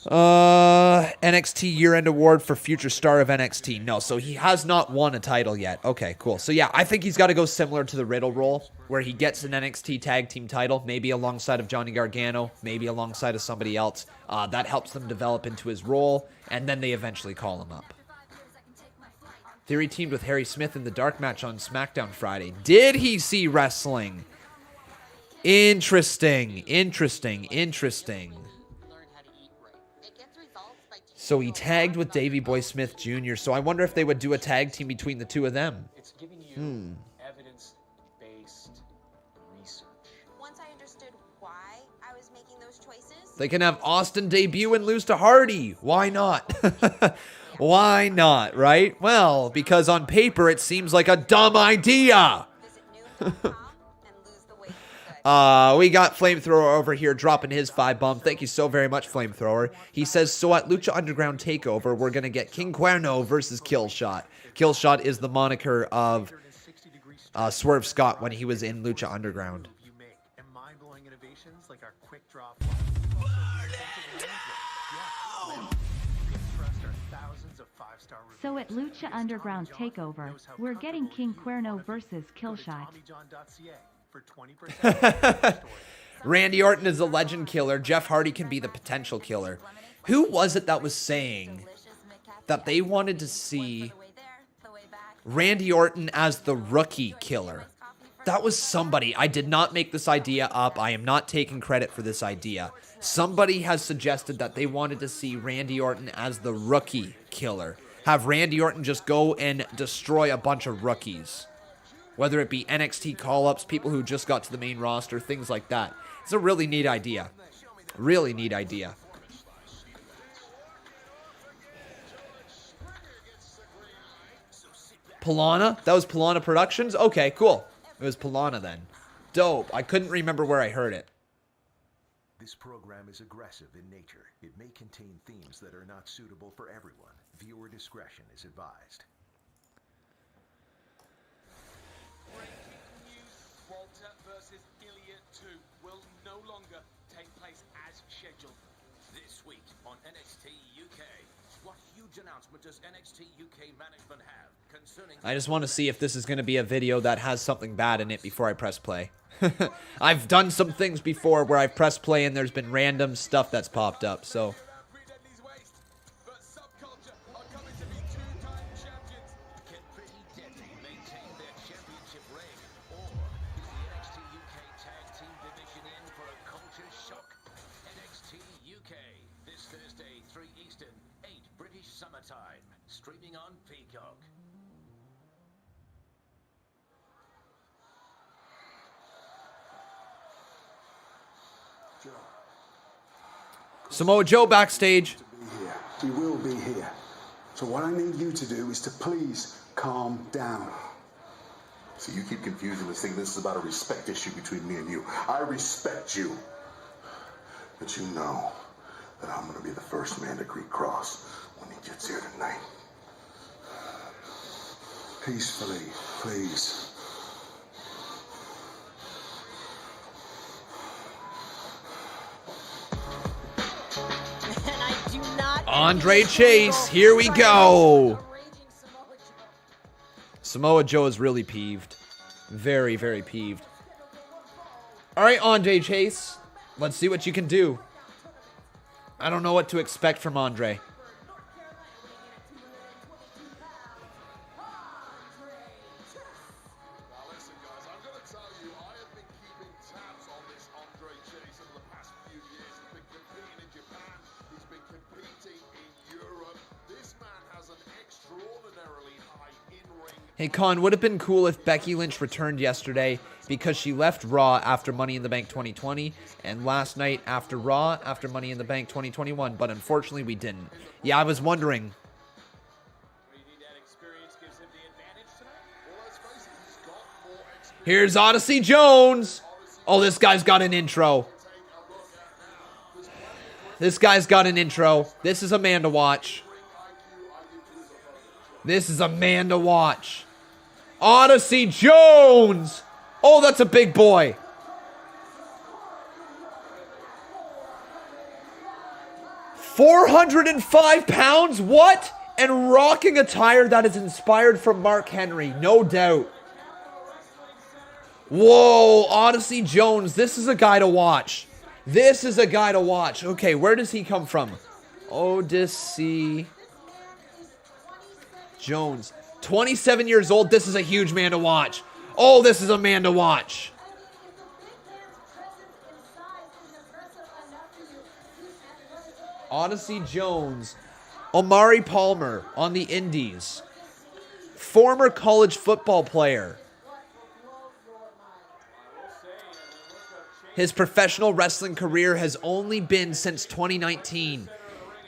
NXT year-end award for future star of NXT. No, so he has not won a title yet. Okay, cool. So yeah, I think he's got to go similar to the Riddle role, where he gets an NXT tag team title, maybe alongside of Johnny Gargano, maybe alongside of somebody else. That helps them develop into his role, and then they eventually call him up. Theory teamed with Harry Smith in the dark match on SmackDown Friday. Did he see wrestling? Interesting, interesting, interesting. So he tagged with Davey Boy Smith Jr., so I wonder if they would do a tag team between the two of them. It's giving you evidence-based research. Once I understood why I was making those choices, They can have Austin debut and lose to Hardy. Why not? Why not, right? Well, because on paper it seems like a dumb idea. We got Flamethrower over here dropping his 5 bump. Thank you so very much, Flamethrower. He says, so at Lucha Underground TakeOver, we're going to get King Cuerno versus Killshot. Killshot is the moniker of Swerve Scott when he was in Lucha Underground. So at Lucha Underground TakeOver, we're getting King Cuerno versus Killshot. Randy Orton is the legend killer. Jeff Hardy can be the potential killer. Who was it that was saying that they wanted to see Randy Orton as the rookie killer? That was somebody. I did not make this idea up. I am not taking credit for this idea. Somebody has suggested that they wanted to see Randy Orton as the rookie killer. Have Randy Orton just go and destroy a bunch of rookies. Whether it be NXT call-ups, people who just got to the main roster, things like that. It's a really neat idea. Really neat idea. Polana? That was Polana Productions? Okay, cool. It was Polana then. Dope. I couldn't remember where I heard it. This program is aggressive in nature. It may contain themes that are not suitable for everyone. Viewer discretion is advised. Walter versus Ilya 2 will no longer take place as scheduled. This week on NXT UK, what huge announcement does NXT UK management have concerning... I just want to see if this is going to be a video that has something bad in it before I press play. I've done some things before where I've pressed play and there's been random stuff that's popped up, so... Summertime, streaming on Peacock. Samoa Joe backstage. He will be here. So what I need you to do is to please calm down. So you keep confusing this thing. This is about a respect issue between me and you. I respect you. But you know that I'm going to be the first man to greet Kross when he gets here tonight. Peacefully, please. Andre Chase, here we go. Samoa Joe is really peeved. Very, very peeved. All right, Andre Chase. Let's see what you can do. I don't know what to expect from Andre. Hey, Con, would have been cool if Becky Lynch returned yesterday because she left Raw after Money in the Bank 2020 and last night after Raw after Money in the Bank 2021, but unfortunately we didn't. Yeah, I was wondering. Here's Odyssey Jones. Oh, this guy's got an intro. This guy's got an intro. This is a man to watch. This is a man to watch. Odyssey Jones. Oh, that's a big boy. £405? What? And rocking attire that is inspired from Mark Henry, no doubt. Whoa, Odyssey Jones. This is a guy to watch. This is a guy to watch. Okay, where does he come from? Odyssey Jones. 27 years old. This is a huge man to watch. Oh, this is a man to watch. Odyssey Jones. Omari Palmer on the Indies. Former college football player. His professional wrestling career has only been since 2019.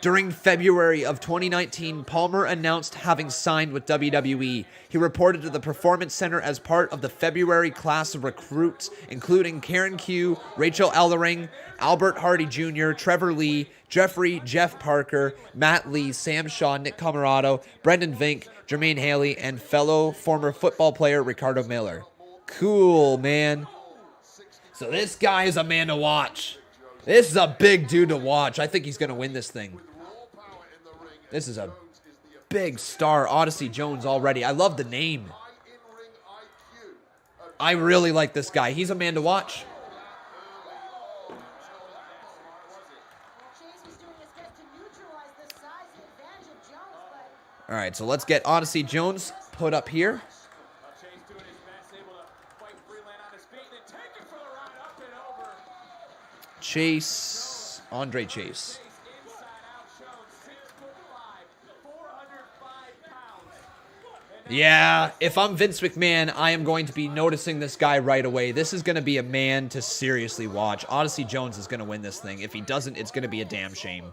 During February of 2019, Palmer announced having signed with WWE. He reported to the Performance Center as part of the February class of recruits, including Karen Q, Rachel Ellering, Albert Hardy Jr., Trevor Lee, Jeffrey Jeff Parker, Matt Lee, Sam Shaw, Nick Camarado, Brendan Vink, Jermaine Haley, and fellow former football player Ricardo Miller. Cool, man. So this guy is a man to watch. This is a big dude to watch. I think he's going to win this thing. This is a big star, Odyssey Jones already. I love the name. I really like this guy. He's a man to watch. All right, so let's get Odyssey Jones put up here. Chase, Andre Chase. Yeah, if I'm Vince McMahon, I am going to be noticing this guy right away. This is going to be a man to seriously watch. Odyssey Jones is going to win this thing. If he doesn't, it's going to be a damn shame.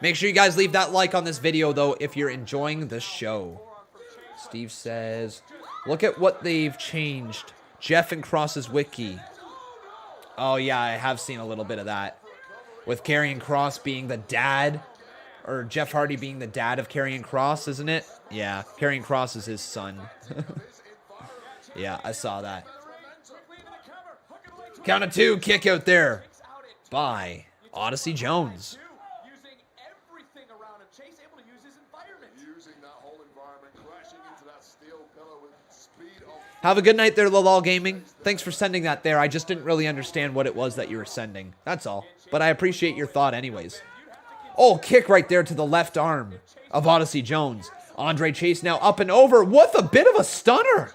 Make sure you guys leave that like on this video, though, if you're enjoying the show. Steve says, look at what they've changed. Jeff and Kross's wiki. Oh, yeah, I have seen a little bit of that. With Karrion Kross being the dad. Or Jeff Hardy being the dad of Karrion Kross, isn't it? Yeah, Karrion Kross is his son. Yeah, I saw that. Count of two, kick out there. By Odyssey Jones. Have a good night there, Lalal Gaming. Thanks for sending that there. I just didn't really understand what it was that you were sending. That's all. But I appreciate your thought anyways. Oh, kick right there to the left arm of Odyssey Jones. Andre Chase now up and over. What a bit of a stunner.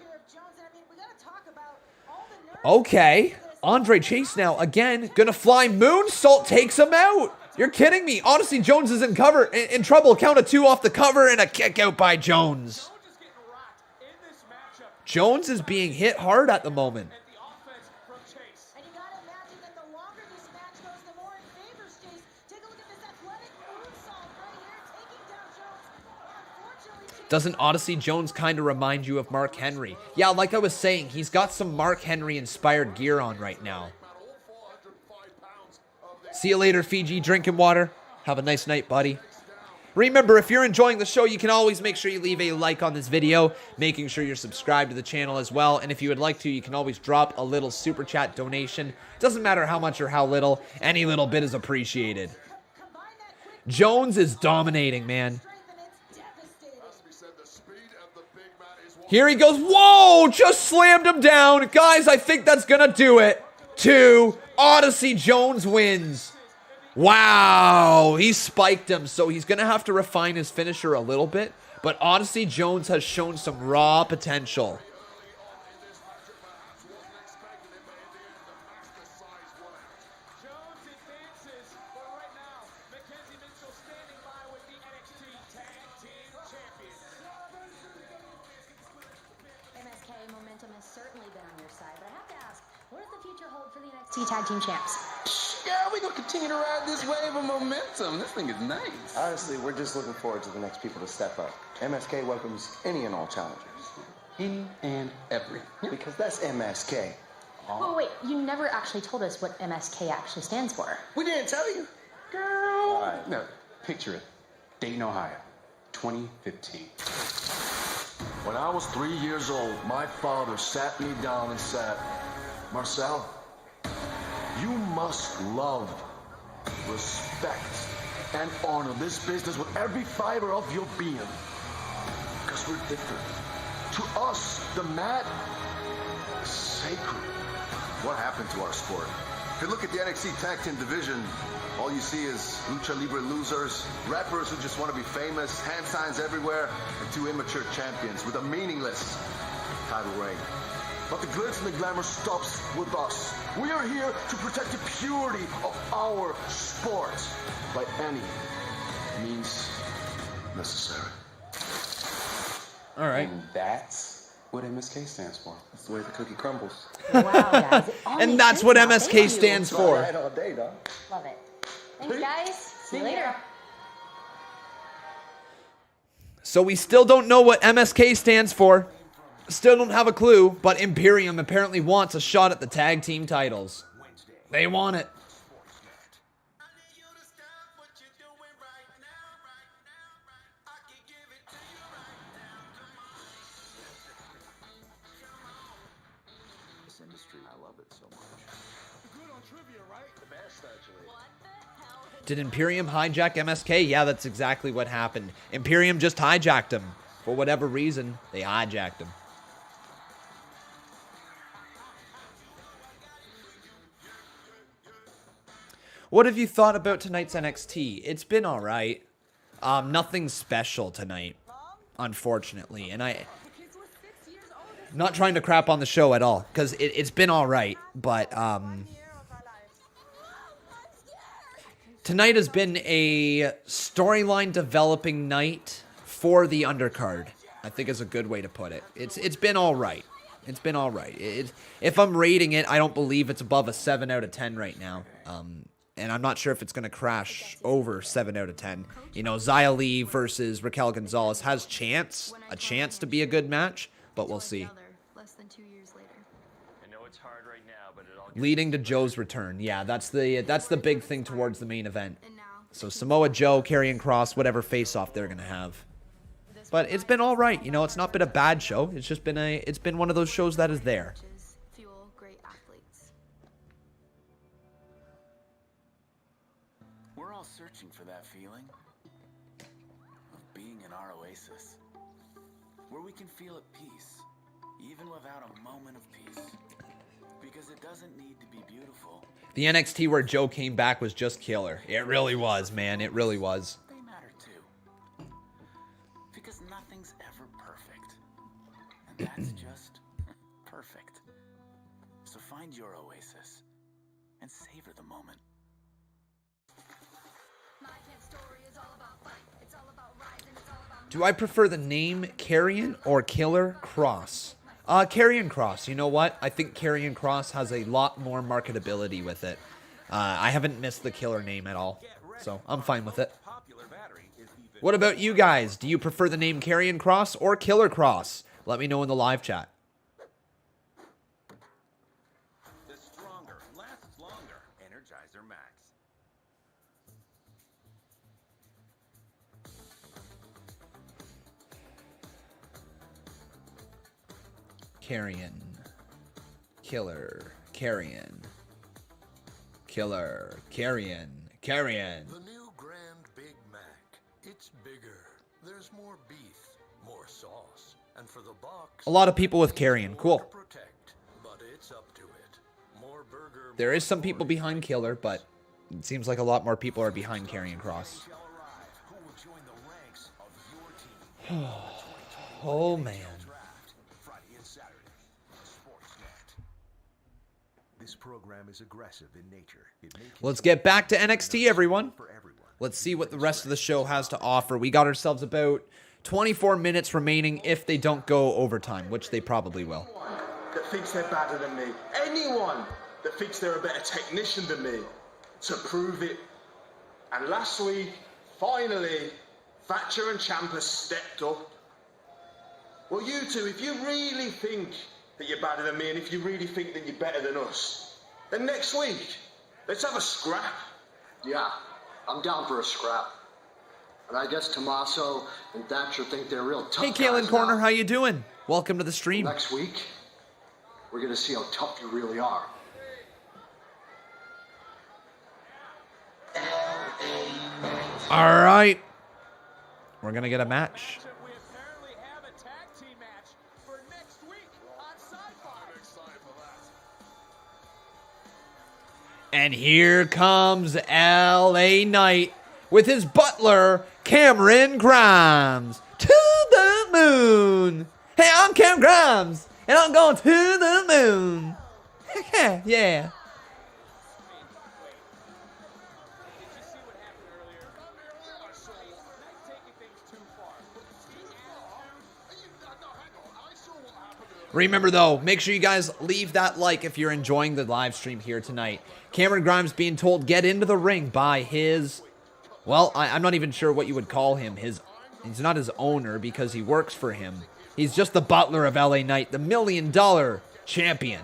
Okay. Andre Chase now again. Gonna fly. Moonsault takes him out. You're kidding me. Odyssey Jones is in trouble. Count of 2 off the cover and a kick out by Jones. Jones is being hit hard at the moment. And you gotta imagine that the longer this match goes, the more it favors Jace. Take a look at this athletic moonsault right here, taking down Jones. Unfortunately, Doesn't Odyssey Jones kind of remind you of Mark Henry? Yeah, like I was saying, he's got some Mark Henry inspired gear on right now. See you later, Fiji, drinking water. Have a nice night, buddy. Remember, if you're enjoying the show, you can always make sure you leave a like on this video, making sure you're subscribed to the channel as well. And if you would like to, you can always drop a little super chat donation. Doesn't matter how much or how little, any little bit is appreciated. Jones is dominating, man. Here he goes. Whoa, just slammed him down. Guys, I think that's going to do it. 2, Odyssey Jones wins. Wow, he spiked him, so he's going to have to refine his finisher a little bit. But Odyssey Jones has shown some raw potential. MSK momentum has certainly been on your side, but I have to ask, what does the future hold for the NXT Tag Team Champs? Yeah, we're going to continue to ride this wave of momentum. This thing is nice. Honestly, we're just looking forward to the next people to step up. MSK welcomes any and all challengers. Any and every. Because that's MSK. Oh, wait, you never actually told us what MSK actually stands for. We didn't tell you. Girl. All right. No, picture it. Dayton, Ohio, 2015. When I was 3 years old, my father sat me down and said, Marcel, you must love, respect, and honor this business with every fiber of your being. Because we're different. To us, the mat is sacred. What happened to our sport? If you look at the NXT Tag Team division, all you see is Lucha Libre losers, rappers who just want to be famous, hand signs everywhere, and 2 immature champions with a meaningless title reign. But the glitz and the glamour stops with us. We are here to protect the purity of our sport by any means necessary. All right. And that's what MSK stands for. That's the way the cookie crumbles. Wow, guys. And that's what MSK stands for. Right all day, dog. Love it. Thanks, guys. See you later. So we still don't know what MSK stands for. Still don't have a clue, but Imperium apparently wants a shot at the tag team titles. They want it. This industry, I love it so much. Good on trivia, right? The best, actually. Did Imperium hijack MSK? Yeah, that's exactly what happened. Imperium just hijacked him. For whatever reason, they hijacked him. What have you thought about tonight's NXT? It's been alright. Nothing special tonight, unfortunately. And I'm not trying to crap on the show at all, because it's been alright. But tonight has been a storyline developing night for the undercard, I think is a good way to put it. It's been alright. It's been alright. If I'm rating it, I don't believe it's above a 7 out of 10 right now. And I'm not sure if it's going to crash over 7 out of 10. You know, Xia Li versus Raquel Gonzalez has a chance to be a good match, but we'll see. Less than 2 years later. I know it's hard right now, but it all Leading to Joe's return. Yeah, that's the big thing towards the main event. So Samoa Joe, Karrion Kross, whatever face-off they're going to have. But it's been all right. You know, it's not been a bad show. It's just been it's been one of those shows that is there. Fuel great athletes. We're all searching for that feeling of being in our oasis, where we can feel at peace, even without a moment of peace. Because it doesn't need to be beautiful. The NXT where Joe came back was just killer. It really was, man. It really was. They matter too. Because nothing's ever perfect. And that's just perfect. So find your oasis and savor the moment. Do I prefer the name Karrion or Killer Kross? Karrion Kross. You know what? I think Karrion Kross has a lot more marketability with it. I haven't missed the killer name at all, so I'm fine with it. What about you guys? Do you prefer the name Karrion Kross or Killer Kross? Let me know in the live chat. The stronger lasts longer. Energizer Max. Karrion. Killer. Karrion. Killer. Karrion. Karrion. The new Grand Big Mac. It's bigger. There's more beef, more sauce, and for the box. A lot of people with Karrion. Cool. But it's up to it. More burger. There is some people behind Killer, but it seems like a lot more people are behind Karrion Kross. Oh man. This program is aggressive in nature. Let's get back to NXT, everyone. Let's see what the rest of the show has to offer. We got ourselves about 24 minutes remaining if they don't go overtime, which they probably will. That thinks they're better than me. Anyone that thinks they're a better technician than me to prove it. And last week, finally, Thatcher and Ciampa stepped up. Well, you two, if you really think that you're better than me, and if you really think that you're better than us, then next week, let's have a scrap. Yeah, I'm down for a scrap. And I guess Tommaso and Thatcher think they're real tough. Hey, Kalen guys Corner, now. how you doing? Welcome to the stream. Next week, we're gonna see how tough you really are. All right. We're going to get a match. And here comes LA Knight with his butler, Cameron Grimes. To the moon. Hey, I'm Cam Grimes, and I'm going to the moon. Yeah. Remember, though, make sure you guys leave that like if you're enjoying the live stream here tonight. Cameron Grimes being told get into the ring by his, well, I'm not even sure what you would call him. He's not his owner because he works for him. He's just the butler of LA Knight, the $1 million champion.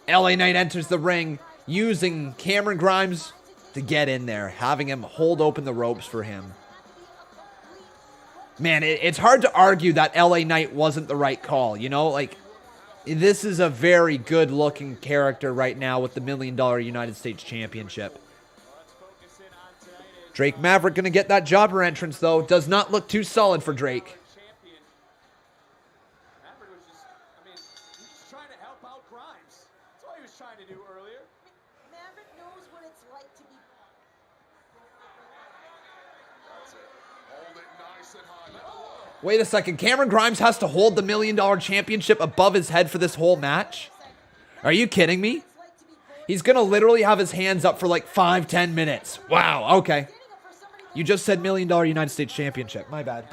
LA Knight enters the ring using Cameron Grimes to get in there, having him hold open the ropes for him. Man, it's hard to argue that LA Knight wasn't the right call, you know? Like, this is a very good-looking character right now with the $1 million United States Championship. Drake Maverick going to get that jobber entrance, though. Does not look too solid for Drake. Wait a second, Cameron Grimes has to hold the $1 million championship above his head for this whole match? Are you kidding me? He's going to literally have his hands up for like 5-10 minutes. Wow, okay. You just said $1 million United States Championship. My bad.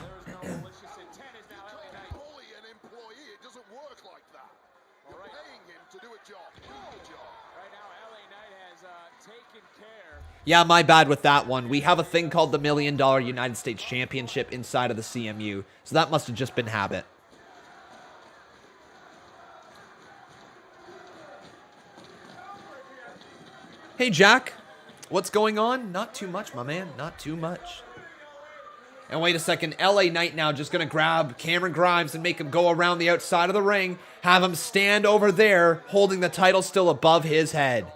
Yeah, my bad with that one. We have a thing called the $1 million United States Championship inside of the CMU, so that must have just been habit. Hey, Jack. What's going on? Not too much, my man. Not too much. And wait a second. LA Knight now just going to grab Cameron Grimes and make him go around the outside of the ring. Have him stand over there, holding the title still above his head.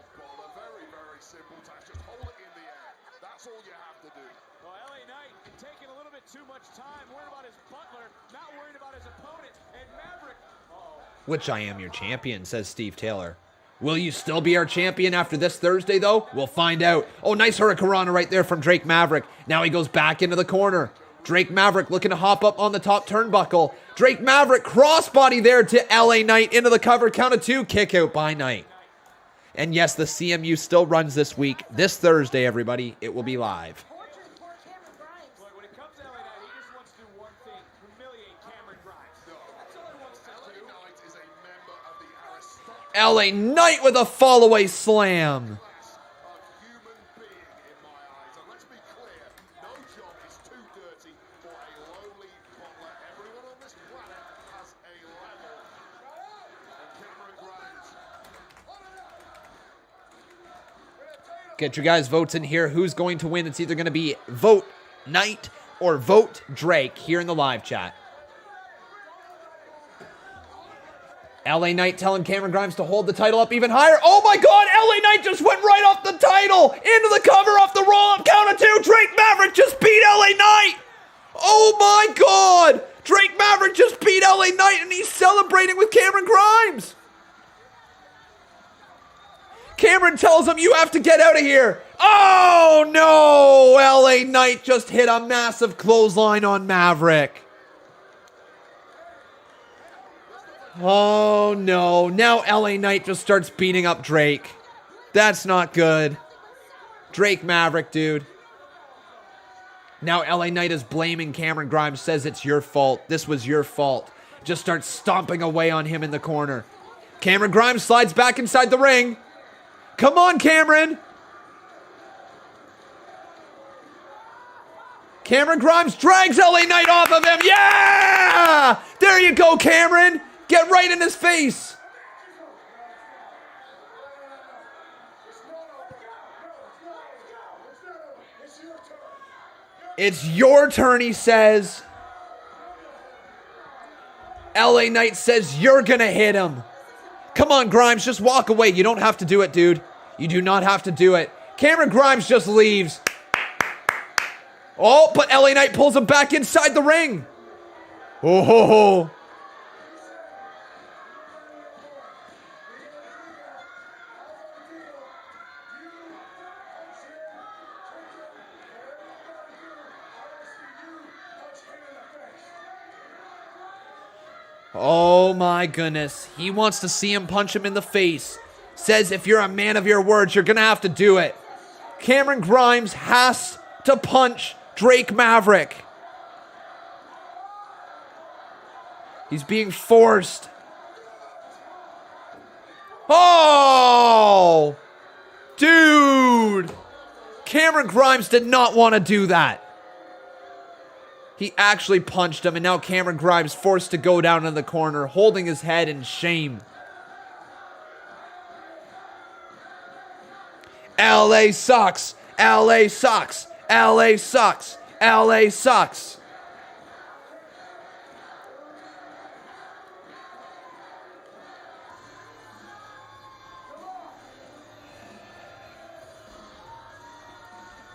Which I am your champion, says Steve Taylor. Will you still be our champion after this Thursday, though? We'll find out. Oh, nice hurricanrana right there from Drake Maverick. Now he goes back into the corner. Drake Maverick looking to hop up on the top turnbuckle. Drake Maverick crossbody there to LA Knight into the cover. Count of two. Kick out by Knight. And yes, the CMU still runs this week. This Thursday, everybody, it will be live. LA Knight with a fall-away slam. Get your guys' votes in here. Who's going to win? It's either going to be vote Knight or vote Drake here in the live chat. LA Knight telling Cameron Grimes to hold the title up even higher. Oh my God, LA Knight just went right off the title. Into the cover off the roll-up count of 2. Drake Maverick just beat LA Knight. Oh my God. Drake Maverick just beat LA Knight and he's celebrating with Cameron Grimes. Cameron tells him, you have to get out of here. Oh no, LA Knight just hit a massive clothesline on Maverick. Oh no, now LA Knight just starts beating up Drake. That's not good. Drake Maverick, dude. Now LA Knight is blaming Cameron Grimes, says it's your fault. This was your fault. Just starts stomping away on him in the corner. Cameron Grimes slides back inside the ring. Come on, Cameron. Cameron Grimes drags LA Knight off of him. Yeah! There you go, Cameron. Get right in his face. It's your turn, he says. LA Knight says you're gonna hit him. Come on, Grimes, just walk away. You don't have to do it, dude. You do not have to do it. Cameron Grimes just leaves. Oh, but LA Knight pulls him back inside the ring. Oh, ho, ho. Oh my goodness. He wants to see him punch him in the face. Says if you're a man of your words, you're going to have to do it. Cameron Grimes has to punch Drake Maverick. He's being forced. Oh! Dude! Cameron Grimes did not want to do that. He actually punched him, and now Cameron Grimes forced to go down in the corner, holding his head in shame. LA sucks. LA sucks. LA sucks. LA sucks.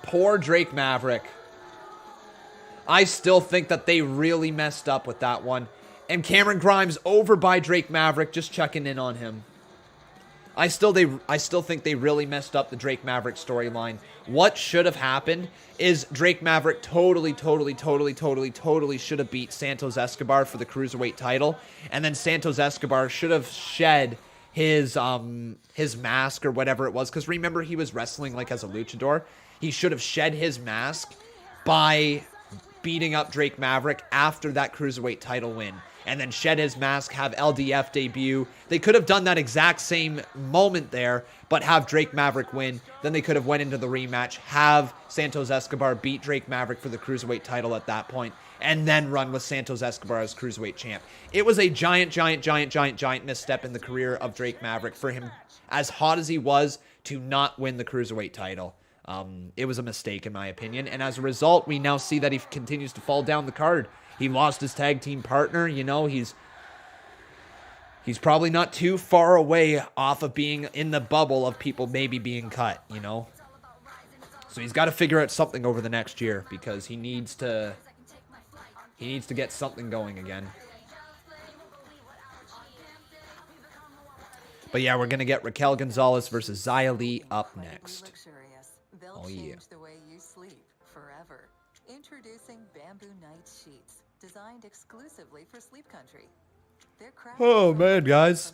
Poor Drake Maverick. I still think that they really messed up with that one. And Cameron Grimes over by Drake Maverick, just checking in on him. I still think they really messed up the Drake Maverick storyline. What should have happened is Drake Maverick totally should have beat Santos Escobar for the Cruiserweight title. And then Santos Escobar should have shed his mask or whatever it was. Because remember, he was wrestling like as a luchador. He should have shed his mask by beating up Drake Maverick after that Cruiserweight title win. And then shed his mask, have LDF debut. They could have done that exact same moment there, but have Drake Maverick win. Then they could have went into the rematch, have Santos Escobar beat Drake Maverick for the Cruiserweight title at that point, and then run with Santos Escobar as Cruiserweight champ. It was a giant misstep in the career of Drake Maverick for him, as hot as he was, to not win the Cruiserweight title. It was a mistake in my opinion, and as a result, we now see that he continues to fall down the card. He lost his tag team partner, you know, he's probably not too far away off of being in the bubble of people maybe being cut, you know. So he's got to figure out something over the next year because he needs to get something going again. But yeah, we're going to get Raquel Gonzalez versus Xia Li up next. Oh yeah. The way you sleep forever. Introducing Bamboo Night Sheets, designed exclusively for Sleep Country. They're crafted Oh man, guys.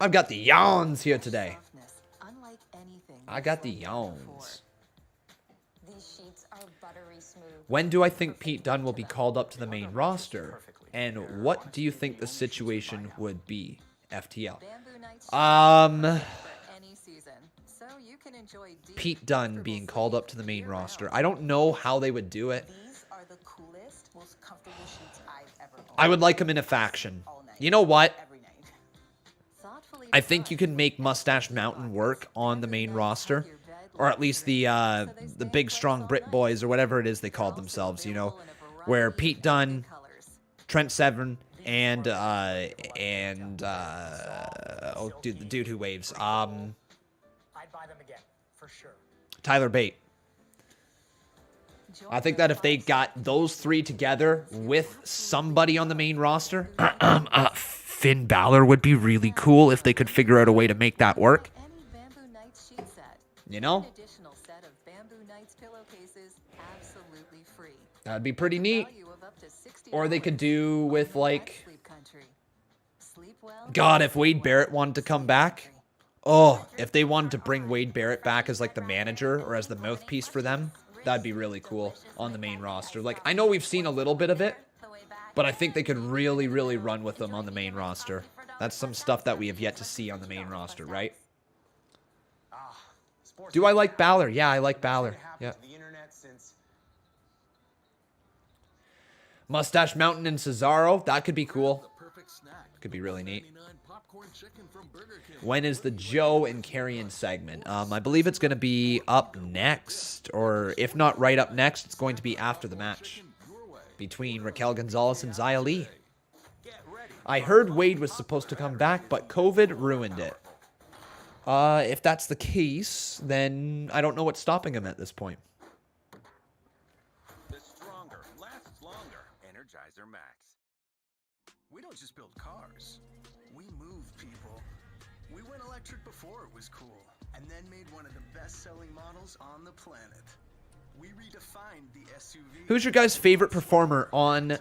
I've got the yawns here today. I got the yawns. These sheets are buttery smooth. When do I think Pete Dunne will be called up to the main roster? And what do you think the situation would be? FTL. Pete Dunne being called up to the main roster. I don't know how they would do it. These are the coolest, most comfortable sheets I've ever owned. I would like him in a faction. You know what? I think you can make Mustache Mountain work on the main roster. Or at least the big strong Brit boys or whatever it is they called themselves, you know. Where Pete Dunne, Trent Seven, and oh dude, the dude who waves. I'd buy them again, for sure. Tyler Bate. I think that if they got those three together with somebody on the main roster, Finn Balor would be really cool if they could figure out a way to make that work. You know? That'd be pretty neat. Or they could do with, like... God, if Wade Barrett wanted to come back. Oh, if they wanted to bring Wade Barrett back as, like, the manager or as the mouthpiece for them, that'd be really cool on the main roster. Like, I know we've seen a little bit of it, but I think they could really, really run with them on the main roster. That's some stuff that we have yet to see on the main roster, right? Do I like Balor? Yeah, I like Balor. Yeah. Mustache Mountain and Cesaro. That could be cool. Could be really neat. When is the Joe and Karrion segment? I believe it's going to be up next. Or if not right up next, it's going to be after the match. Between Raquel Gonzalez and Xia Li. I heard Wade was supposed to come back, but COVID ruined it. If that's the case, then I don't know what's stopping him at this point. The stronger lasts longer. Energizer Max. We don't just build cars. We move people. We went electric before it was cool, and then made one of the best-selling models on the planet. We redefined the SUV. Who's your guys' favorite performer on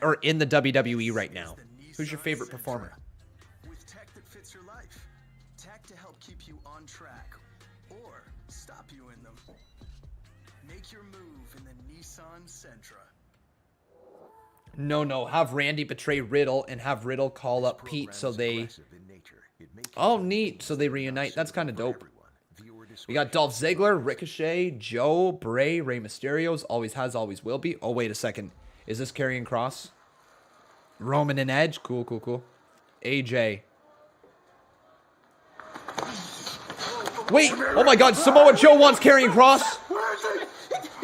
or in the WWE right now? Who's your favorite performer? With tech that fits your life. Tech to help keep you on track or stop you in them. Make your move in the Nissan Sentra. No. Have Randy betray Riddle and have Riddle call up Pete so they... Oh, neat. So they reunite. That's kind of dope. We got Dolph Ziggler, Ricochet, Joe, Bray, Rey Mysterio's, always has, always will be. Oh, wait a second. Is this Karrion Kross? Roman and Edge? Cool. AJ. Wait! Oh my god, Samoa Joe wants Karrion Kross! Where is he?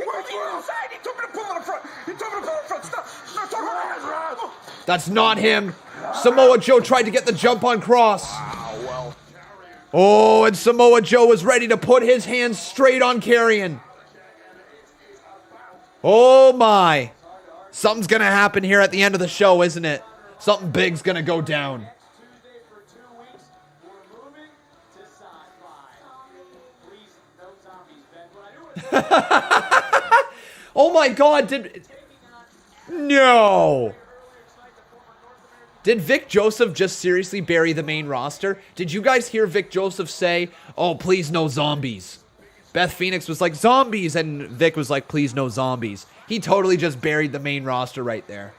Where's he outside? He told me to pull in the front. He told me to pull in the front. Stop talking about his. That's not him. Samoa Joe tried to get the jump on Kross. Oh, and Samoa Joe was ready to put his hands straight on Karrion. Oh my. Something's going to happen here at the end of the show, isn't it? Something big's going to go down. Oh my god, No. Did Vic Joseph just seriously bury the main roster? Did you guys hear Vic Joseph say, oh, please no zombies? Beth Phoenix was like, zombies, and Vic was like, please no zombies. He totally just buried the main roster right there.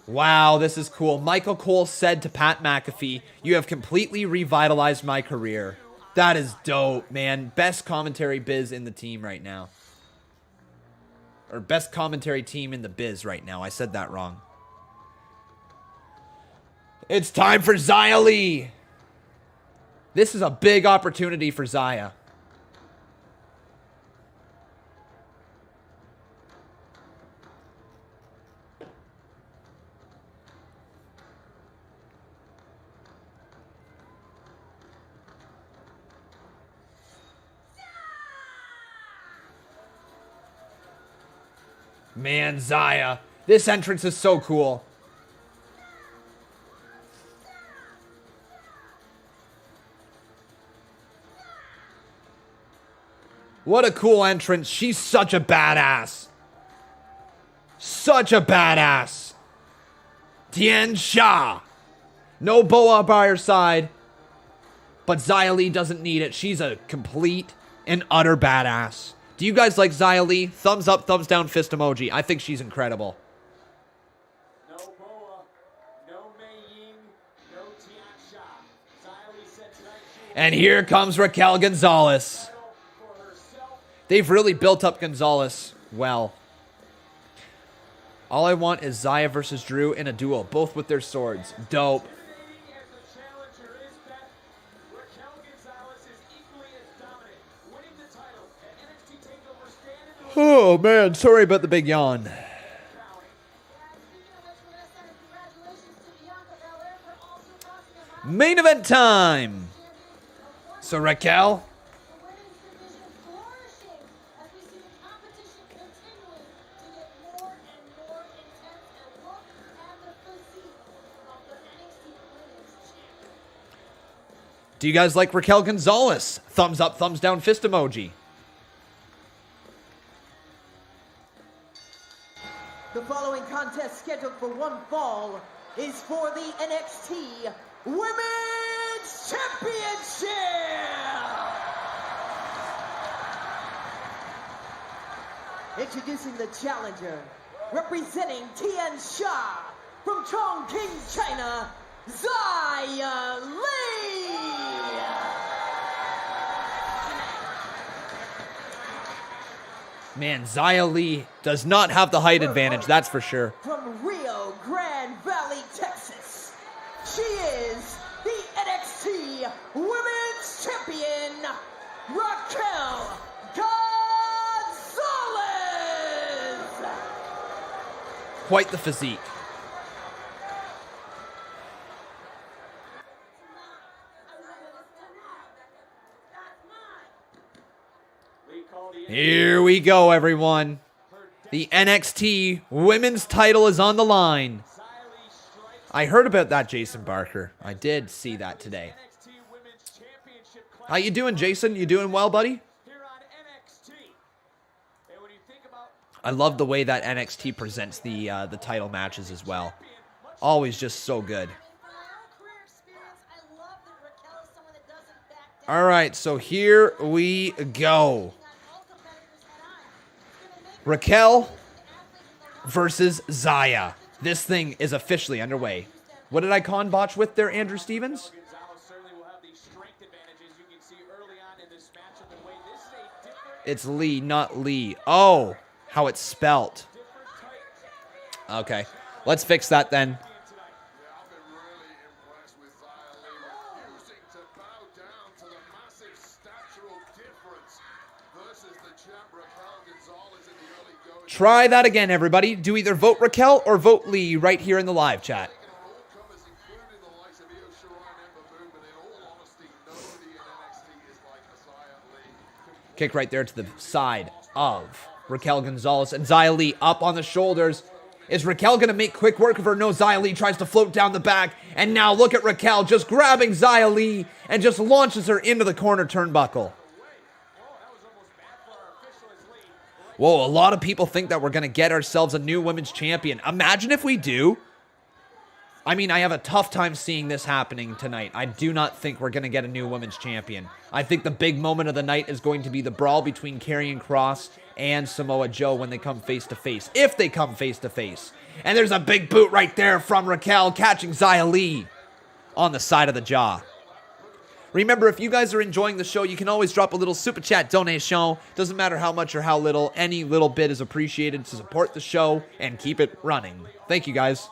Wow, this is cool. Michael Cole said to Pat McAfee, you have completely revitalized my career. That is dope, man. Best commentary biz in the team right now. Or best commentary team in the biz right now. I said that wrong. It's time for Zia Lee. This is a big opportunity for Zia. Man, Zia. This entrance is so cool. What a cool entrance. She's such a badass. Such a badass. Tian Sha. No Boa by her side. But Xia Li doesn't need it. She's a complete and utter badass. Do you guys like Xia Li? Thumbs up, thumbs down, fist emoji. I think she's incredible. No Boa, no Mei Ying, no Tian Sha. Xia Li said tonight she And here comes Raquel Gonzalez. They've really built up Gonzalez well. All I want is Xia versus Drew in a duel, both with their swords. Dope. Oh man, sorry about the big yawn. Main event time. So Raquel. Do you guys like Raquel Gonzalez? Thumbs up, thumbs down, fist emoji. The following contest scheduled for one fall is for the NXT Women's Championship! Introducing the challenger, representing Tian Sha from Chongqing, China, Xia Li! Man, Zia Lee does not have the height advantage, that's for sure. From Rio Grande Valley, Texas, she is the NXT Women's Champion, Raquel Gonzalez! Quite the physique. Here we go, everyone. The NXT Women's title is on the line. I heard about that, Jason Barker. I did see that today. How you doing, Jason? You doing well, buddy? I love the way that NXT presents the title matches as well. Always just so good. All right, so here we go. Raquel versus Xia. This thing is officially underway. What did I con botch with there, Andrew Stevens? It's Lee, not Lee. Oh, how it's spelt. Okay, let's fix that then. Try that again, everybody. Do either vote Raquel or vote Lee right here in the live chat. Kick right there to the side of Raquel Gonzalez. And Xia Li up on the shoulders. Is Raquel going to make quick work of her? No, Xia Li tries to float down the back. And now look at Raquel just grabbing Xia Li and just launches her into the corner turnbuckle. Whoa, a lot of people think that we're going to get ourselves a new women's champion. Imagine if we do. I mean, I have a tough time seeing this happening tonight. I do not think we're going to get a new women's champion. I think the big moment of the night is going to be the brawl between Karrion Kross and Samoa Joe when they come face to face. If they come face to face. And there's a big boot right there from Raquel catching Xia Li on the side of the jaw. Remember, if you guys are enjoying the show, you can always drop a little super chat donation. Doesn't matter how much or how little. Any little bit is appreciated to support the show and keep it running. Thank you, guys.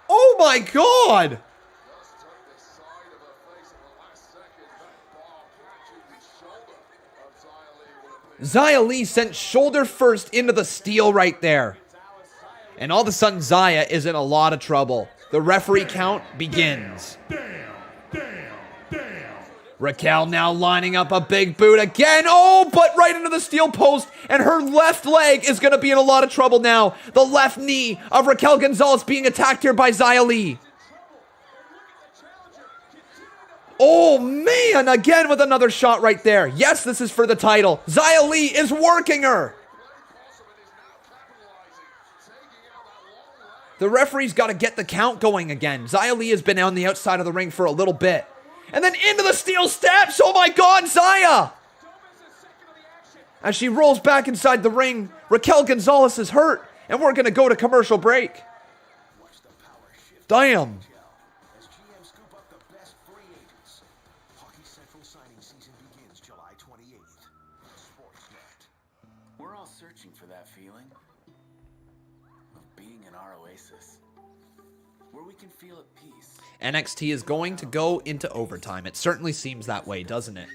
Oh my God! Xia Li sent shoulder first into the steel right there. And all of a sudden, Xia is in a lot of trouble. The referee count begins. Raquel now lining up a big boot again. Oh, but right into the steel post. And her left leg is going to be in a lot of trouble now. The left knee of Raquel Gonzalez being attacked here by Xia Li. Oh, man, again with another shot right there. Yes, this is for the title. Xia Li is working her. The referee's got to get the count going again. Xia Li has been on the outside of the ring for a little bit. And then into the steel steps. Oh, my God, Xia. As she rolls back inside the ring, Raquel Gonzalez is hurt. And we're going to go to commercial break. Damn. We're all searching for that feeling of being in our oasis, where we can feel at peace. NXT is going to go into overtime. It certainly seems that way, doesn't it?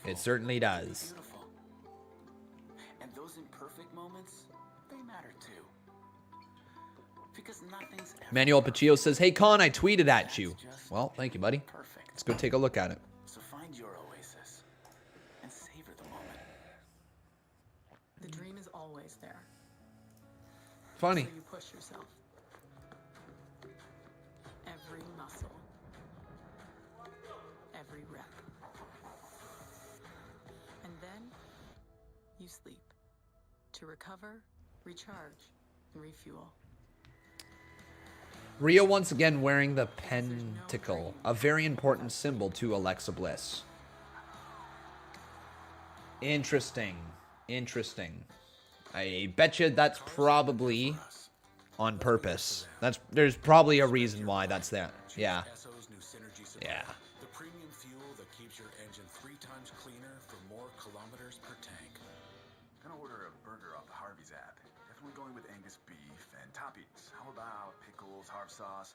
It certainly does. And those imperfect moments, they matter too. Because nothing's ever Manuel Paccio says, hey, Con, I tweeted at you. Well, thank you, buddy. Let's go take a look at it. So find your oasis and savor the moment. The dream is always there. Funny. So you push yourself. Every muscle. Every rep. And then you sleep. To recover, recharge, and refuel. Rhea once again wearing the pentacle, a very important symbol to Alexa Bliss. Interesting. Interesting. I bet you that's probably on purpose. There's probably a reason why that's there. Yeah. Yeah. The premium fuel that keeps your engine 3 times cleaner for more kilometers per tank. Gonna order a burger off the Harvey's app. Definitely going with Angus beef and toppings. How about pickles, harv sauce?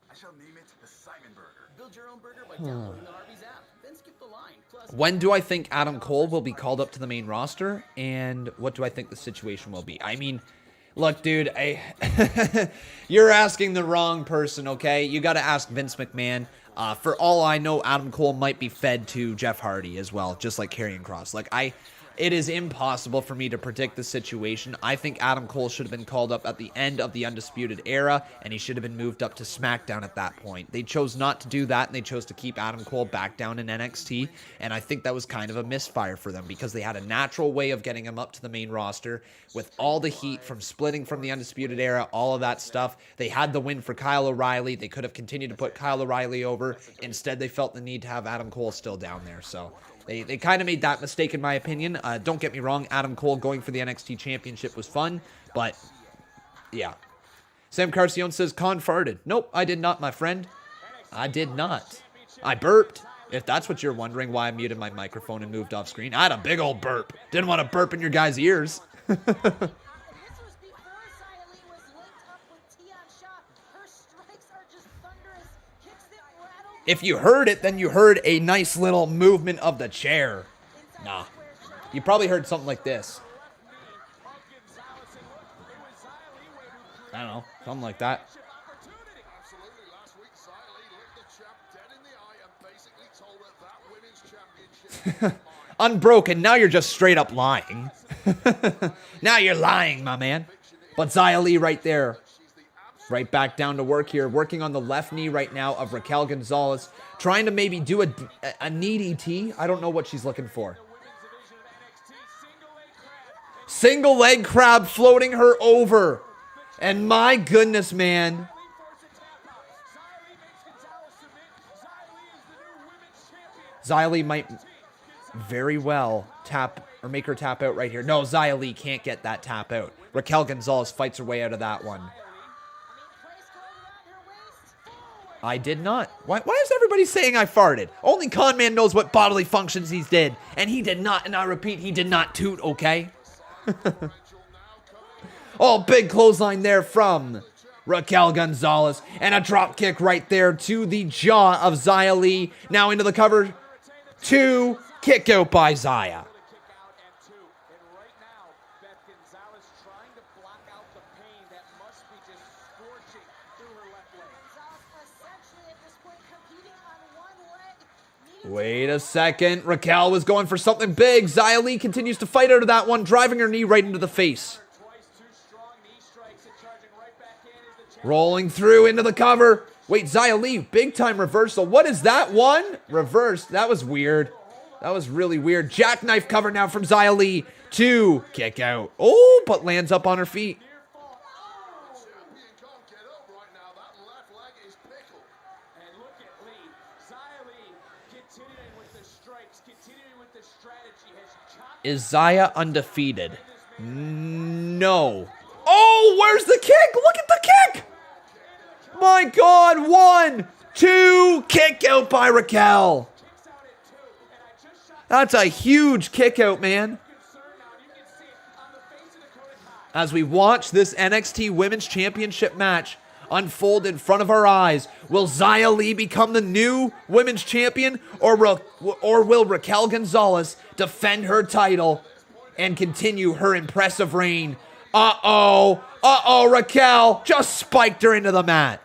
I shall name it the Simon Burger. Build your own burger by downloading the Harvey's app. Then skip the line. Plus, When do I think Adam Cole will be called up to the main roster? And what do I think the situation will be? I mean, look, dude, you're asking the wrong person, okay? You got to ask Vince McMahon. For all I know, Adam Cole might be fed to Jeff Hardy as well, just like Karrion Kross. It is impossible for me to predict the situation. I think Adam Cole should have been called up at the end of the Undisputed Era, and he should have been moved up to SmackDown at that point. They chose not to do that, and they chose to keep Adam Cole back down in NXT, and I think that was kind of a misfire for them because they had a natural way of getting him up to the main roster with all the heat from splitting from the Undisputed Era, all of that stuff. They had the win for Kyle O'Reilly. They could have continued to put Kyle O'Reilly over. Instead, they felt the need to have Adam Cole still down there, so They kind of made that mistake, in my opinion. Don't get me wrong, Adam Cole going for the NXT Championship was fun, but yeah. Sam Carcione says, Con farted. Nope, I did not, my friend. I did not. I burped, if that's what you're wondering why I muted my microphone and moved off screen. I had a big old burp. Didn't want to burp in your guys' ears. If you heard it, then you heard a nice little movement of the chair. Nah. You probably heard something like this. I don't know. Something like that. Unbroken. Now you're just straight up lying. Now you're lying, my man. But Xia Li right there. Right back down to work here. Working on the left knee right now of Raquel Gonzalez. Trying to maybe do a knee DT. I don't know what she's looking for. Single leg crab floating her over. And my goodness, man. Xia Li might very well tap or make her tap out right here. No, Xia Li can't get that tap out. Raquel Gonzalez fights her way out of that one. I did not. Why is everybody saying I farted? Only Conman knows what bodily functions he did. And he did not, and I repeat, he did not toot, okay? Oh, big clothesline there from Raquel Gonzalez. And a drop kick right there to the jaw of Xia Li. Now into the cover. 2. Kick out by Xia. Wait a second. Raquel was going for something big. Xia Li continues to fight out of that one, driving her knee right into the face. Rolling through into the cover. Wait, Xia Li, big time reversal. What is that one? Reverse. That was weird. That was really weird. Jackknife cover now from Xia Li. 2. Kick out. Oh, but lands up on her feet. Is Xia undefeated? No. Oh, where's the kick? Look at the kick. My God. 1, 2. Kick out by Raquel. That's a huge kick out, man. As we watch this NXT Women's Championship match unfold in front of our eyes, will Xia Li become the new Women's Champion, or will Raquel Gonzalez defend her title and continue her impressive reign? Uh-oh, Raquel just spiked her into the mat.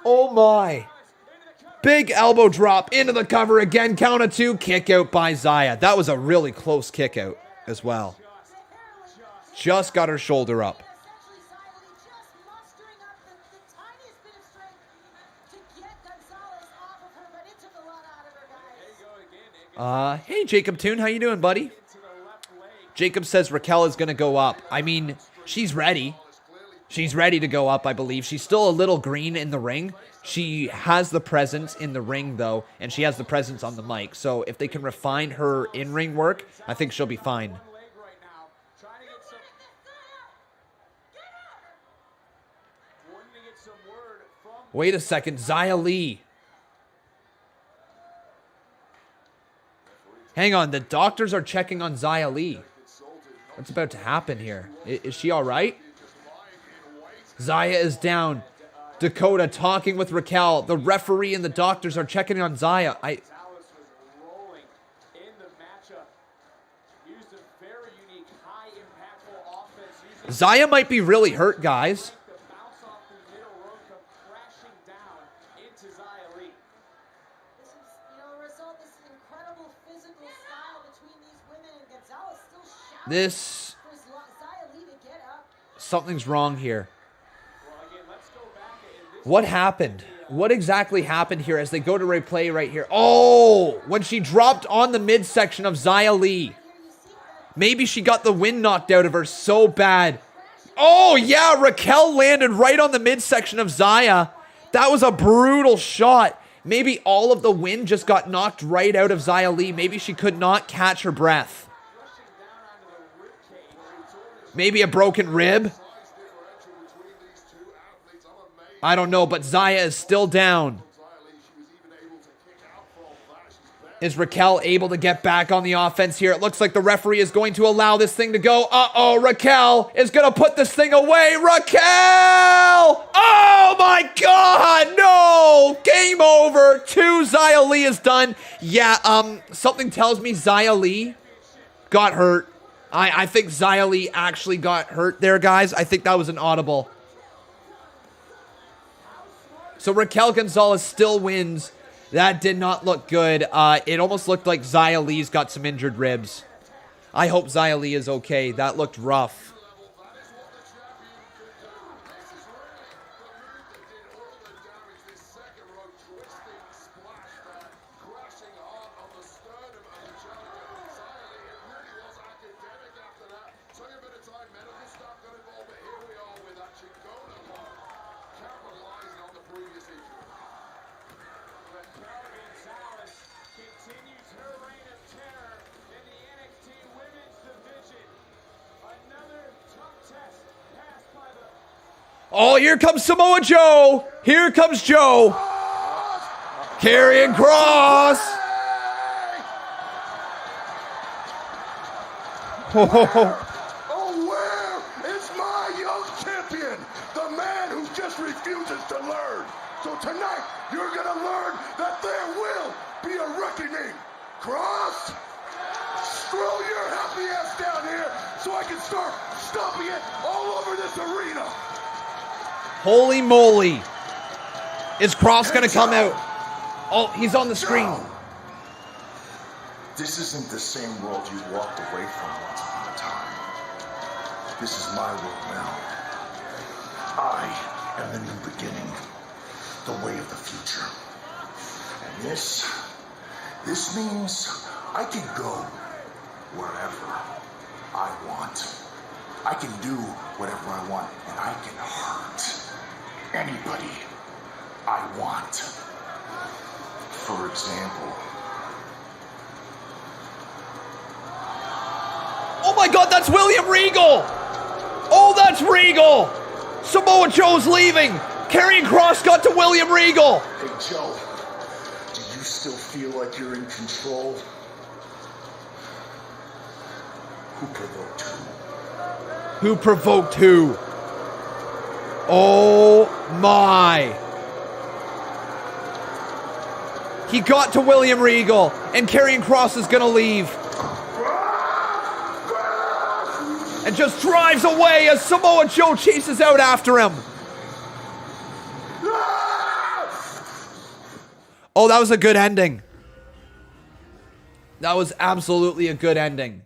Oh my. Big elbow drop into the cover again. Count of 2. Kick out by Xia. That was a really close kick out as well. Just got her shoulder up. Hey, Jacob Toon, how you doing, buddy? Jacob says Raquel is going to go up. I mean, she's ready. She's ready to go up, I believe. She's still a little green in the ring. She has the presence in the ring, though, and she has the presence on the mic. So if they can refine her in-ring work, I think she'll be fine. Wait a second, Xia Li. Hang on, the doctors are checking on Xia Li. What's about to happen here? Is she all right? Xia is down. Dakota talking with Raquel. The referee and the doctors are checking on Xia. Xia might be really hurt, guys. Something's wrong here. What happened? What exactly happened here as they go to replay right here? Oh, when she dropped on the midsection of Xia Li. Maybe she got the wind knocked out of her so bad. Oh, yeah, Raquel landed right on the midsection of Xia. That was a brutal shot. Maybe all of the wind just got knocked right out of Xia Li. Maybe she could not catch her breath. Maybe a broken rib. I don't know, but Xia is still down. Is Raquel able to get back on the offense here? It looks like the referee is going to allow this thing to go. Uh-oh, Raquel is going to put this thing away. Raquel! Oh, my God! No! Game over. 2, Xia Li is done. Yeah, something tells me Xia Li got hurt. I think Xia Li actually got hurt there, guys. I think that was an audible. So Raquel Gonzalez still wins. That did not look good. It almost looked like Xia Li's got some injured ribs. I hope Xia Li is okay. That looked rough. Oh, here comes Samoa Joe. Here comes Joe. Karrion Kross. Oh, where is my young champion? The man who just refuses to learn. So tonight, you're going to learn that there will be a reckoning. Kross, scroll your happy ass down here so I can start stomping it all over this arena. Holy moly. Is Kross going to come out? Oh, he's on the screen. This isn't the same world you walked away from once upon a time. This is my world now. I am the new beginning, the way of the future. And this means I can go wherever I want. I can do whatever I want, and I can hurt anybody I want. For example, oh my God, that's William Regal! Oh, that's Regal! Samoa Joe's leaving! Karrion Kross got to William Regal! Hey Joe, do you still feel like you're in control? Who provoked who? Who provoked who? Oh my. He got to William Regal, and Karrion Kross is gonna leave. And just drives away as Samoa Joe chases out after him. Oh, that was a good ending. That was absolutely a good ending.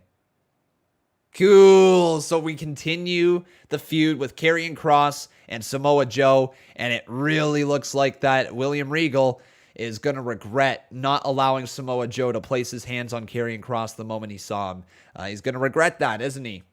Cool. So we continue the feud with Karrion Kross and Samoa Joe, and it really looks like that William Regal is going to regret not allowing Samoa Joe to place his hands on Karrion Kross the moment he saw him. He's going to regret that, isn't he?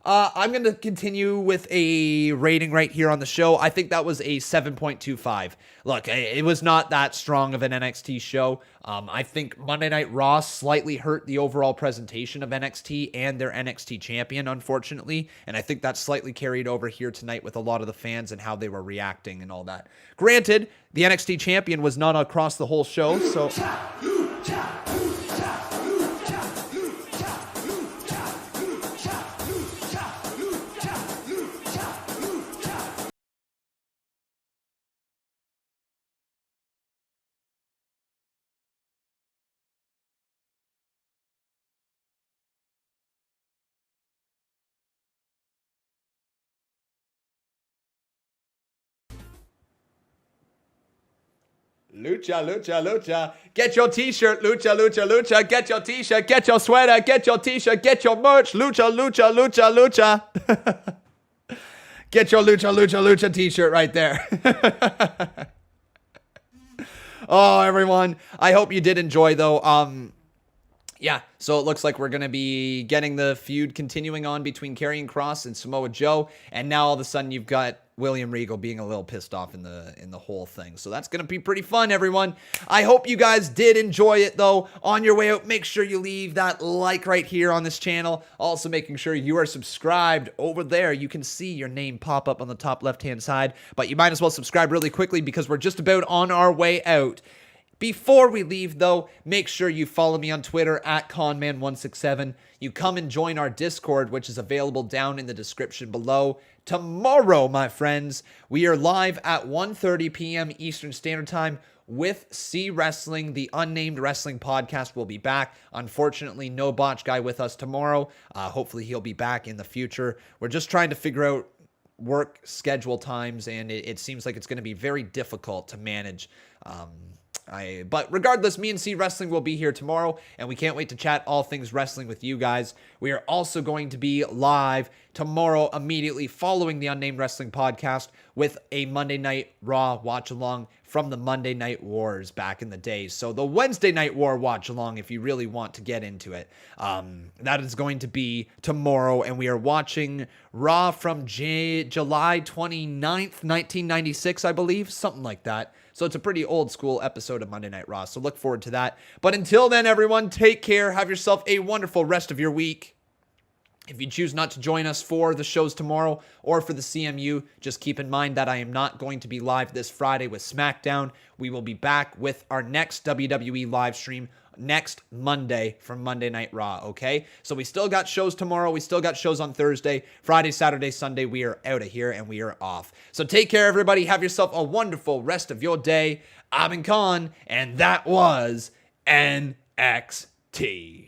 I'm going to continue with a rating right here on the show. I think that was a 7.25. Look, it was not that strong of an NXT show. I think Monday Night Raw slightly hurt the overall presentation of NXT and their NXT champion, unfortunately. And I think that slightly carried over here tonight with a lot of the fans and how they were reacting and all that. Granted, the NXT champion was not across the whole show, so... Lucha, lucha, lucha. Get your t-shirt, lucha, lucha, lucha. Get your t-shirt, get your sweater, get your t-shirt, get your merch. Lucha, lucha, lucha, lucha. Get your lucha, lucha, lucha t-shirt right there. Oh, everyone. I hope you did enjoy, though. Yeah, so it looks like we're going to be getting the feud continuing on between Karrion Kross and Samoa Joe, and now all of a sudden you've got William Regal being a little pissed off in the whole thing. So that's going to be pretty fun, everyone. I hope you guys did enjoy it, though. On your way out, make sure you leave that like right here on this channel. Also making sure you are subscribed over there. You can see your name pop up on the top left-hand side, but you might as well subscribe really quickly because we're just about on our way out. Before we leave, though, make sure you follow me on Twitter at Conman167. You come and join our Discord, which is available down in the description below. Tomorrow, my friends, we are live at 1:30 p.m. Eastern Standard Time with C Wrestling. The Unnamed Wrestling Podcast will be back. Unfortunately, no Botch Guy with us tomorrow. Hopefully, he'll be back in the future. We're just trying to figure out work schedule times, and it seems like it's going to be very difficult to manage. But regardless, me and C Wrestling will be here tomorrow, and we can't wait to chat all things wrestling with you guys. We are also going to be live tomorrow immediately following the Unnamed Wrestling Podcast with a Monday Night Raw watch-along from the Monday Night Wars back in the day. So the Wednesday Night War watch-along, if you really want to get into it, that is going to be tomorrow, and we are watching Raw from July 29th, 1996, I believe, something like that. So it's a pretty old school episode of Monday Night Raw, so look forward to that. But until then, everyone, take care. Have yourself a wonderful rest of your week. If you choose not to join us for the shows tomorrow or for the CMU, just keep in mind that I am not going to be live this Friday with SmackDown. We will be back with our next WWE live stream next Monday from Monday Night Raw, okay? So we still got shows tomorrow. We still got shows on Thursday. Friday, Saturday, Sunday, we are out of here and we are off. So take care, everybody. Have yourself a wonderful rest of your day. I've been Con, and that was NXT.